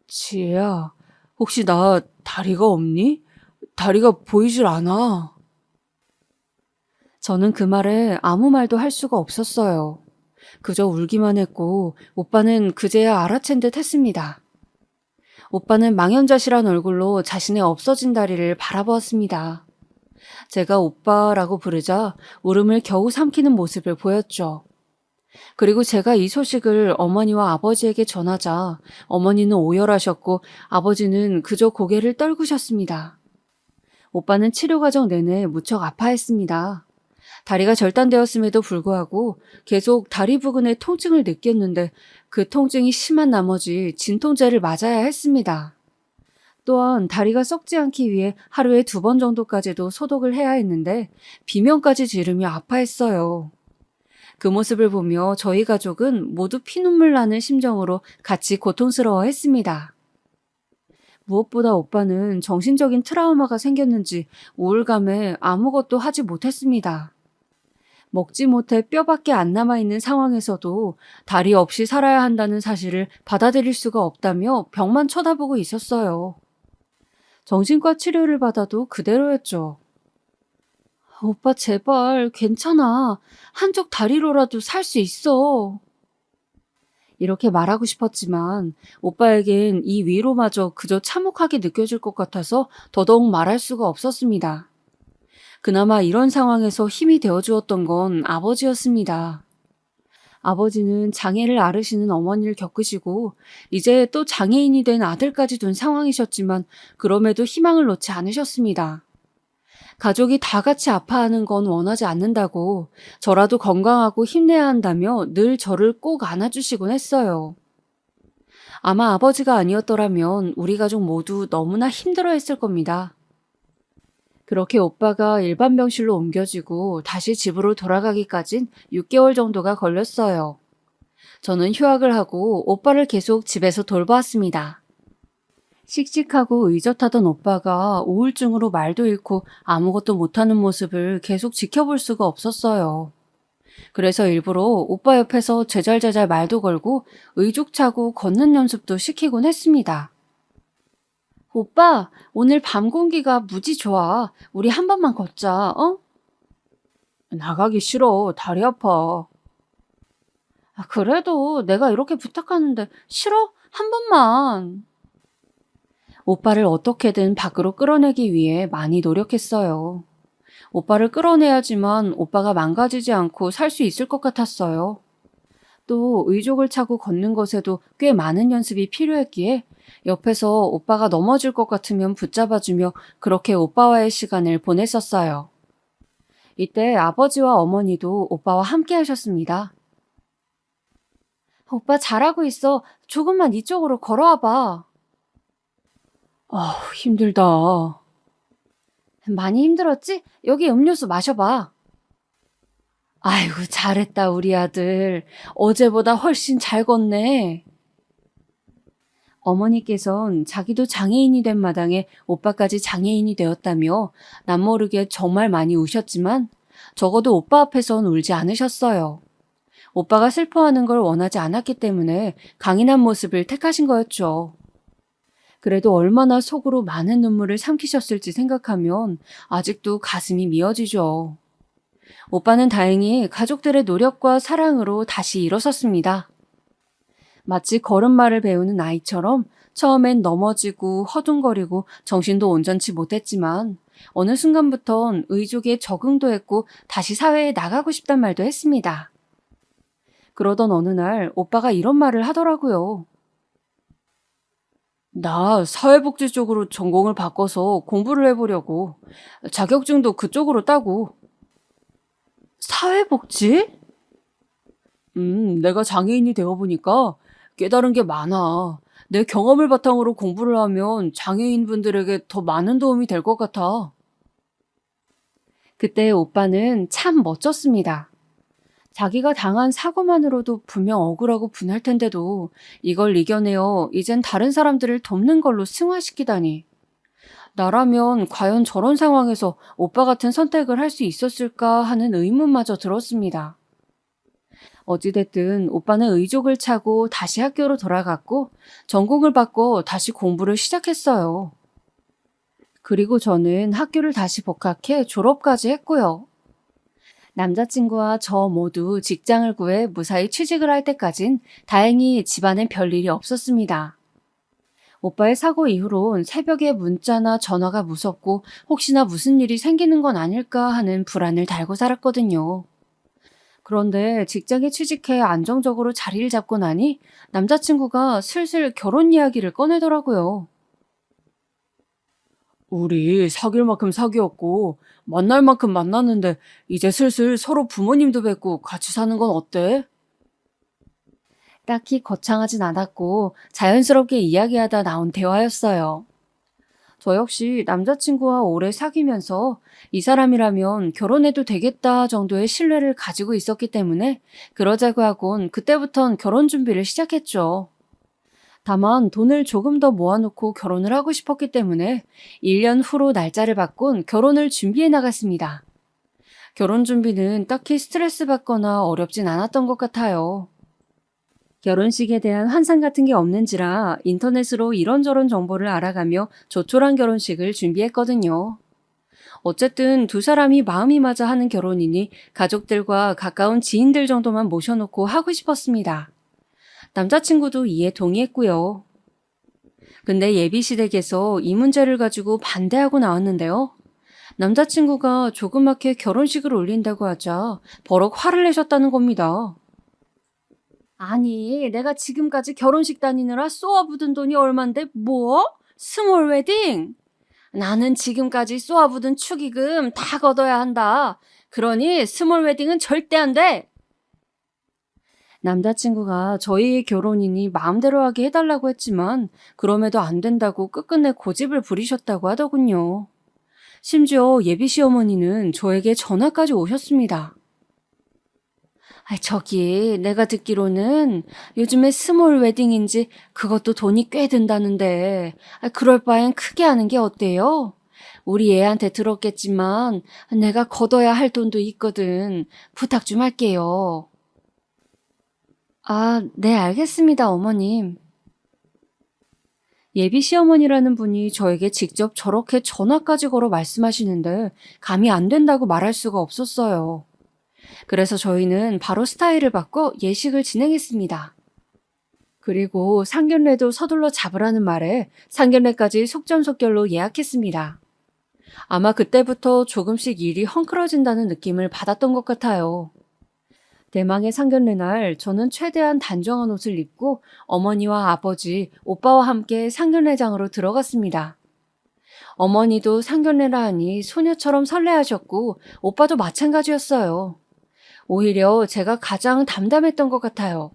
지혜야, 혹시 나 다리가 없니? 다리가 보이질 않아. 저는 그 말에 아무 말도 할 수가 없었어요. 그저 울기만 했고 오빠는 그제야 알아챈 듯 했습니다. 오빠는 망연자실한 얼굴로 자신의 없어진 다리를 바라보았습니다. 제가 오빠라고 부르자 울음을 겨우 삼키는 모습을 보였죠. 그리고 제가 이 소식을 어머니와 아버지에게 전하자 어머니는 오열하셨고 아버지는 그저 고개를 떨구셨습니다. 오빠는 치료 과정 내내 무척 아파했습니다. 다리가 절단되었음에도 불구하고 계속 다리 부근의 통증을 느꼈는데 그 통증이 심한 나머지 진통제를 맞아야 했습니다. 또한 다리가 썩지 않기 위해 하루에 2번 정도까지도 소독을 해야 했는데 비명까지 지르며 아파했어요. 그 모습을 보며 저희 가족은 모두 피눈물 나는 심정으로 같이 고통스러워했습니다. 무엇보다 오빠는 정신적인 트라우마가 생겼는지 우울감에 아무것도 하지 못했습니다. 먹지 못해 뼈밖에 안 남아있는 상황에서도 다리 없이 살아야 한다는 사실을 받아들일 수가 없다며 벽만 쳐다보고 있었어요. 정신과 치료를 받아도 그대로였죠. 오빠 제발 괜찮아. 한쪽 다리로라도 살 수 있어. 이렇게 말하고 싶었지만 오빠에겐 이 위로마저 그저 참혹하게 느껴질 것 같아서 더더욱 말할 수가 없었습니다. 그나마 이런 상황에서 힘이 되어주었던 건 아버지였습니다. 아버지는 장애를 앓으시는 어머니를 겪으시고 이제 또 장애인이 된 아들까지 둔 상황이셨지만 그럼에도 희망을 놓지 않으셨습니다. 가족이 다 같이 아파하는 건 원하지 않는다고 저라도 건강하고 힘내야 한다며 늘 저를 꼭 안아주시곤 했어요. 아마 아버지가 아니었더라면 우리 가족 모두 너무나 힘들어했을 겁니다. 그렇게 오빠가 일반 병실로 옮겨지고 다시 집으로 돌아가기까진 6개월 정도가 걸렸어요. 저는 휴학을 하고 오빠를 계속 집에서 돌보았습니다. 씩씩하고 의젓하던 오빠가 우울증으로 말도 잃고 아무것도 못하는 모습을 계속 지켜볼 수가 없었어요. 그래서 일부러 오빠 옆에서 제잘제잘 말도 걸고 의족차고 걷는 연습도 시키곤 했습니다. 오빠, 오늘 밤 공기가 무지 좋아. 우리 한 번만 걷자, 어? 나가기 싫어. 다리 아파. 그래도 내가 이렇게 부탁하는데 싫어? 한 번만. 오빠를 어떻게든 밖으로 끌어내기 위해 많이 노력했어요. 오빠를 끌어내야지만 오빠가 망가지지 않고 살 수 있을 것 같았어요. 또 의족을 차고 걷는 것에도 꽤 많은 연습이 필요했기에 옆에서 오빠가 넘어질 것 같으면 붙잡아주며 그렇게 오빠와의 시간을 보냈었어요. 이때 아버지와 어머니도 오빠와 함께 하셨습니다. 오빠 잘하고 있어. 조금만 이쪽으로 걸어와봐. 힘들다. 많이 힘들었지? 여기 음료수 마셔봐. 아이고, 잘했다, 우리 아들. 어제보다 훨씬 잘 걷네. 어머니께선 자기도 장애인이 된 마당에 오빠까지 장애인이 되었다며 남모르게 정말 많이 우셨지만 적어도 오빠 앞에선 울지 않으셨어요. 오빠가 슬퍼하는 걸 원하지 않았기 때문에 강인한 모습을 택하신 거였죠. 그래도 얼마나 속으로 많은 눈물을 삼키셨을지 생각하면 아직도 가슴이 미어지죠. 오빠는 다행히 가족들의 노력과 사랑으로 다시 일어섰습니다. 마치 걸음마를 배우는 아이처럼 처음엔 넘어지고 허둥거리고 정신도 온전치 못했지만 어느 순간부턴 의족에 적응도 했고 다시 사회에 나가고 싶단 말도 했습니다. 그러던 어느 날 오빠가 이런 말을 하더라고요. 나 사회복지 쪽으로 전공을 바꿔서 공부를 해보려고. 자격증도 그쪽으로 따고. 사회복지? 내가 장애인이 되어보니까 깨달은 게 많아. 내 경험을 바탕으로 공부를 하면 장애인분들에게 더 많은 도움이 될 것 같아. 그때 오빠는 참 멋졌습니다. 자기가 당한 사고만으로도 분명 억울하고 분할 텐데도 이걸 이겨내어 이젠 다른 사람들을 돕는 걸로 승화시키다니. 나라면 과연 저런 상황에서 오빠 같은 선택을 할 수 있었을까 하는 의문마저 들었습니다. 어찌됐든 오빠는 의족을 차고 다시 학교로 돌아갔고 전공을 바꿔 다시 공부를 시작했어요. 그리고 저는 학교를 다시 복학해 졸업까지 했고요. 남자친구와 저 모두 직장을 구해 무사히 취직을 할 때까진 다행히 집안엔 별일이 없었습니다. 오빠의 사고 이후론 새벽에 문자나 전화가 무섭고 혹시나 무슨 일이 생기는 건 아닐까 하는 불안을 달고 살았거든요. 그런데 직장에 취직해 안정적으로 자리를 잡고 나니 남자친구가 슬슬 결혼 이야기를 꺼내더라고요. 우리 사귈 만큼 사귀었고 만날 만큼 만났는데 이제 슬슬 서로 부모님도 뵙고 같이 사는 건 어때? 딱히 거창하진 않았고 자연스럽게 이야기하다 나온 대화였어요. 저 역시 남자친구와 오래 사귀면서 이 사람이라면 결혼해도 되겠다 정도의 신뢰를 가지고 있었기 때문에 그러자고 하곤 그때부턴 결혼 준비를 시작했죠. 다만 돈을 조금 더 모아놓고 결혼을 하고 싶었기 때문에 1년 후로 날짜를 바꾼 결혼을 준비해 나갔습니다. 결혼 준비는 딱히 스트레스 받거나 어렵진 않았던 것 같아요. 결혼식에 대한 환상 같은 게 없는지라 인터넷으로 이런저런 정보를 알아가며 조촐한 결혼식을 준비했거든요. 어쨌든 두 사람이 마음이 맞아 하는 결혼이니 가족들과 가까운 지인들 정도만 모셔놓고 하고 싶었습니다. 남자친구도 이에 동의했고요. 근데 예비시댁에서 이 문제를 가지고 반대하고 나왔는데요. 남자친구가 조그맣게 결혼식을 올린다고 하자 버럭 화를 내셨다는 겁니다. 아니, 내가 지금까지 결혼식 다니느라 쏘아붙은 돈이 얼만데 뭐? 스몰 웨딩? 나는 지금까지 쏘아붙은 축의금 다 걷어야 한다. 그러니 스몰 웨딩은 절대 안 돼. 남자친구가 저희의 결혼이니 마음대로 하게 해달라고 했지만 그럼에도 안 된다고 끝끝내 고집을 부리셨다고 하더군요. 심지어 예비 시어머니는 저에게 전화까지 오셨습니다. 저기 내가 듣기로는 요즘에 스몰 웨딩인지 그것도 돈이 꽤 든다는데 그럴 바엔 크게 하는 게 어때요? 우리 애한테 들었겠지만 내가 걷어야 할 돈도 있거든. 부탁 좀 할게요. 아, 네, 알겠습니다, 어머님. 예비 시어머니라는 분이 저에게 직접 저렇게 전화까지 걸어 말씀하시는데 감이 안 된다고 말할 수가 없었어요. 그래서 저희는 바로 스타일을 바꿔 예식을 진행했습니다. 그리고 상견례도 서둘러 잡으라는 말에 상견례까지 속전속결로 예약했습니다. 아마 그때부터 조금씩 일이 헝클어진다는 느낌을 받았던 것 같아요. 대망의 상견례 날 저는 최대한 단정한 옷을 입고 어머니와 아버지, 오빠와 함께 상견례장으로 들어갔습니다. 어머니도 상견례라 하니 소녀처럼 설레하셨고 오빠도 마찬가지였어요. 오히려 제가 가장 담담했던 것 같아요.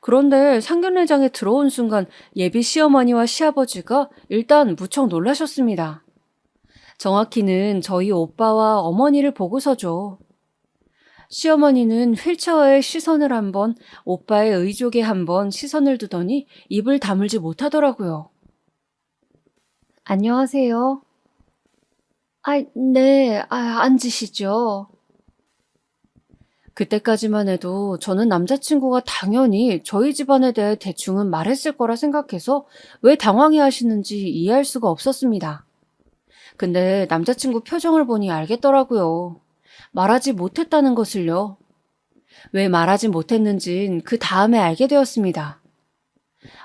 그런데 상견례장에 들어온 순간 예비 시어머니와 시아버지가 일단 무척 놀라셨습니다. 정확히는 저희 오빠와 어머니를 보고서죠. 시어머니는 휠체어에 시선을 한 번, 오빠의 의족에 한 번 시선을 두더니 입을 다물지 못하더라고요. 안녕하세요. 네, 앉으시죠. 그때까지만 해도 저는 남자친구가 당연히 저희 집안에 대해 대충은 말했을 거라 생각해서 왜 당황해 하시는지 이해할 수가 없었습니다. 근데 남자친구 표정을 보니 알겠더라고요. 말하지 못했다는 것을요. 왜 말하지 못했는진 그 다음에 알게 되었습니다.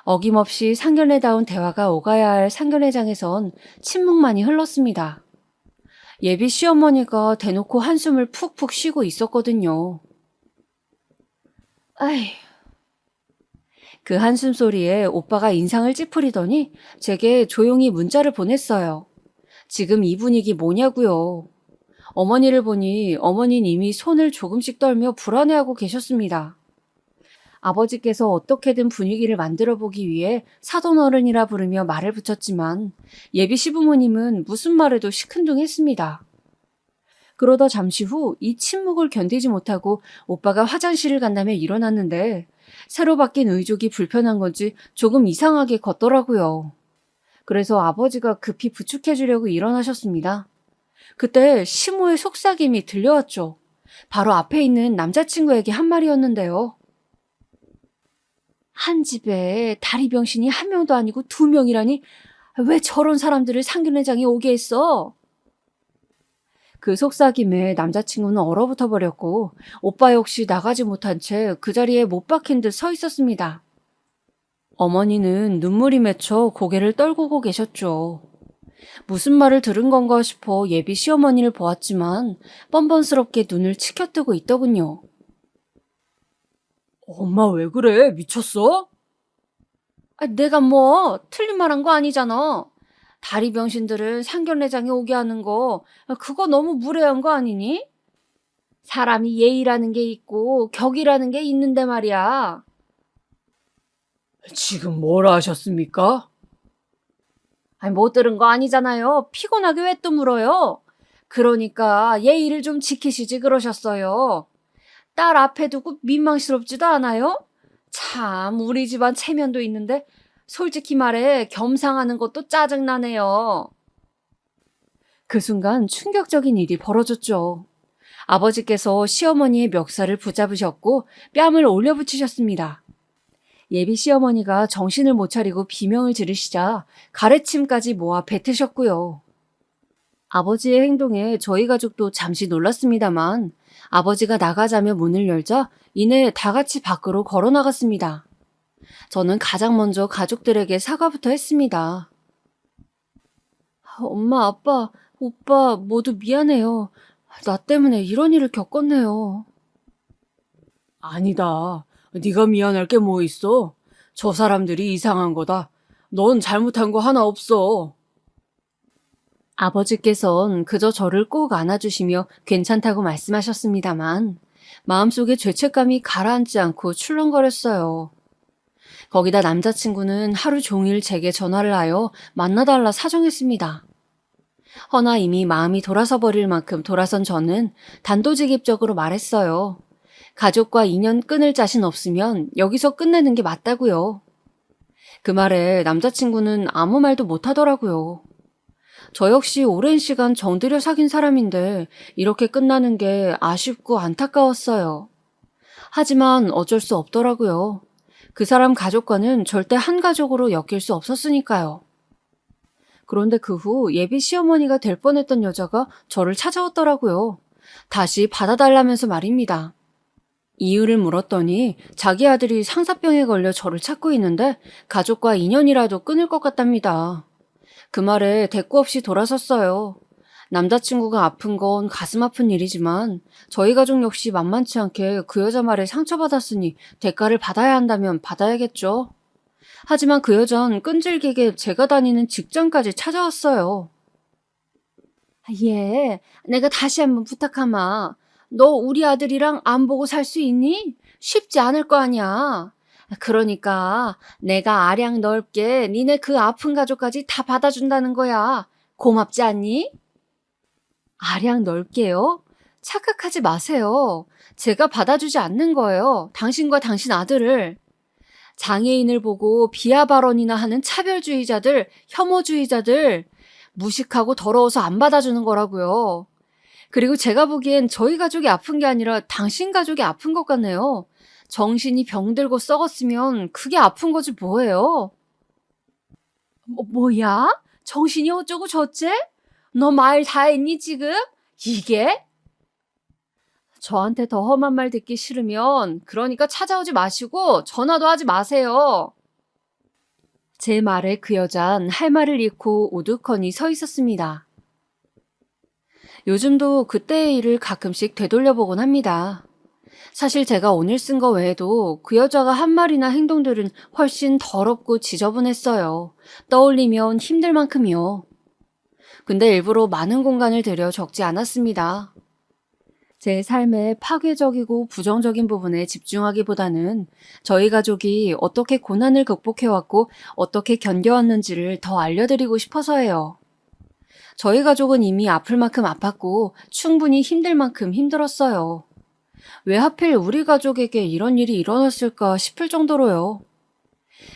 어김없이 상견례다운 대화가 오가야 할 상견례장에선 침묵만이 흘렀습니다. 예비 시어머니가 대놓고 한숨을 푹푹 쉬고 있었거든요. 아이. 그 한숨 소리에 오빠가 인상을 찌푸리더니 제게 조용히 문자를 보냈어요. 지금 이 분위기 뭐냐고요. 어머니를 보니 어머니는 이미 손을 조금씩 떨며 불안해하고 계셨습니다. 아버지께서 어떻게든 분위기를 만들어 보기 위해 사돈어른이라 부르며 말을 붙였지만 예비 시부모님은 무슨 말에도 시큰둥했습니다. 그러다 잠시 후 이 침묵을 견디지 못하고 오빠가 화장실을 간다며 일어났는데 새로 바뀐 의족이 불편한 건지 조금 이상하게 걷더라고요. 그래서 아버지가 급히 부축해 주려고 일어나셨습니다. 그때 시모의 속삭임이 들려왔죠. 바로 앞에 있는 남자친구에게 한 말이었는데요. 한 집에 다리병신이 한 명도 아니고 두 명이라니 왜 저런 사람들을 상견례장에 오게 했어? 그 속삭임에 남자친구는 얼어붙어 버렸고 오빠 역시 나가지 못한 채 그 자리에 못 박힌 듯 서 있었습니다. 어머니는 눈물이 맺혀 고개를 떨구고 계셨죠. 무슨 말을 들은 건가 싶어 예비 시어머니를 보았지만 뻔뻔스럽게 눈을 치켜뜨고 있더군요. 엄마 왜 그래? 미쳤어? 내가 뭐 틀린 말 한 거 아니잖아. 다리 병신들은 상견례장에 오게 하는 거 그거 너무 무례한 거 아니니? 사람이 예의라는 게 있고 격이라는 게 있는데 말이야. 지금 뭐라 하셨습니까? 못 들은 거 아니잖아요. 피곤하게 왜 또 물어요? 그러니까 예의를 좀 지키시지 그러셨어요. 딸 앞에 두고 민망스럽지도 않아요? 참 우리 집안 체면도 있는데 솔직히 말해 겸상하는 것도 짜증나네요. 그 순간 충격적인 일이 벌어졌죠. 아버지께서 시어머니의 멱살을 붙잡으셨고 뺨을 올려붙이셨습니다. 예비 시어머니가 정신을 못 차리고 비명을 지르시자 가래침까지 모아 뱉으셨고요. 아버지의 행동에 저희 가족도 잠시 놀랐습니다만 아버지가 나가자며 문을 열자 이내 다 같이 밖으로 걸어 나갔습니다. 저는 가장 먼저 가족들에게 사과부터 했습니다. 엄마, 아빠, 오빠 모두 미안해요. 나 때문에 이런 일을 겪었네요. 아니다. 네가 미안할 게 뭐 있어? 저 사람들이 이상한 거다. 넌 잘못한 거 하나 없어. 아버지께선 그저 저를 꼭 안아주시며 괜찮다고 말씀하셨습니다만 마음속에 죄책감이 가라앉지 않고 출렁거렸어요. 거기다 남자친구는 하루 종일 제게 전화를 하여 만나달라 사정했습니다. 허나 이미 마음이 돌아서 버릴 만큼 돌아선 저는 단도직입적으로 말했어요. 가족과 인연 끊을 자신 없으면 여기서 끝내는 게 맞다고요. 그 말에 남자친구는 아무 말도 못하더라고요. 저 역시 오랜 시간 정들여 사귄 사람인데 이렇게 끝나는 게 아쉽고 안타까웠어요. 하지만 어쩔 수 없더라고요. 그 사람 가족과는 절대 한 가족으로 엮일 수 없었으니까요. 그런데 그 후 예비 시어머니가 될 뻔했던 여자가 저를 찾아왔더라고요. 다시 받아달라면서 말입니다. 이유를 물었더니 자기 아들이 상사병에 걸려 저를 찾고 있는데 가족과 인연이라도 끊을 것 같답니다. 그 말에 대꾸 없이 돌아섰어요. 남자친구가 아픈 건 가슴 아픈 일이지만 저희 가족 역시 만만치 않게 그 여자 말에 상처받았으니 대가를 받아야 한다면 받아야겠죠. 하지만 그 여자는 끈질기게 제가 다니는 직장까지 찾아왔어요. 예, 내가 다시 한번 부탁하마. 너 우리 아들이랑 안 보고 살 수 있니? 쉽지 않을 거 아니야. 그러니까 내가 아량 넓게 니네 그 아픈 가족까지 다 받아준다는 거야. 고맙지 않니? 아량 넓게요? 착각하지 마세요. 제가 받아주지 않는 거예요. 당신과 당신 아들을. 장애인을 보고 비하 발언이나 하는 차별주의자들, 혐오주의자들, 무식하고 더러워서 안 받아주는 거라고요. 그리고 제가 보기엔 저희 가족이 아픈 게 아니라 당신 가족이 아픈 것 같네요. 정신이 병들고 썩었으면 그게 아픈 거지 뭐예요? 뭐야? 정신이 어쩌고 저째? 너 말 다 했니 지금? 이게? 저한테 더 험한 말 듣기 싫으면 그러니까 찾아오지 마시고 전화도 하지 마세요. 제 말에 그 여잔 할 말을 잃고 우두커니 서 있었습니다. 요즘도 그때의 일을 가끔씩 되돌려보곤 합니다. 사실 제가 오늘 쓴 거 외에도 그 여자가 한 말이나 행동들은 훨씬 더럽고 지저분했어요. 떠올리면 힘들 만큼이요. 근데 일부러 많은 공간을 들여 적지 않았습니다. 제 삶의 파괴적이고 부정적인 부분에 집중하기보다는 저희 가족이 어떻게 고난을 극복해왔고 어떻게 견뎌왔는지를 더 알려드리고 싶어서예요. 저희 가족은 이미 아플 만큼 아팠고 충분히 힘들 만큼 힘들었어요. 왜 하필 우리 가족에게 이런 일이 일어났을까 싶을 정도로요.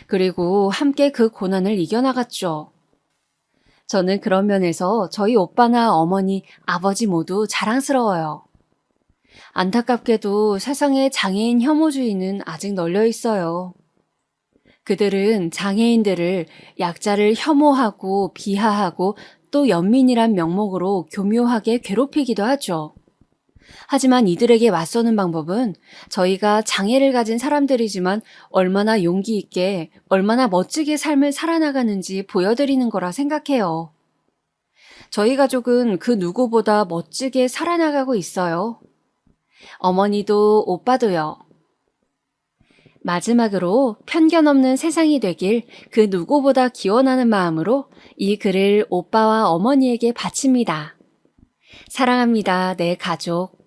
그리고 함께 그 고난을 이겨나갔죠. 저는 그런 면에서 저희 오빠나 어머니, 아버지 모두 자랑스러워요. 안타깝게도 세상에 장애인 혐오주의는 아직 널려 있어요. 그들은 장애인들을 약자를 혐오하고 비하하고 또 연민이란 명목으로 교묘하게 괴롭히기도 하죠. 하지만 이들에게 맞서는 방법은 저희가 장애를 가진 사람들이지만 얼마나 용기 있게, 얼마나 멋지게 삶을 살아나가는지 보여드리는 거라 생각해요. 저희 가족은 그 누구보다 멋지게 살아나가고 있어요. 어머니도 오빠도요. 마지막으로 편견 없는 세상이 되길 그 누구보다 기원하는 마음으로 이 글을 오빠와 어머니에게 바칩니다. 사랑합니다, 내 가족.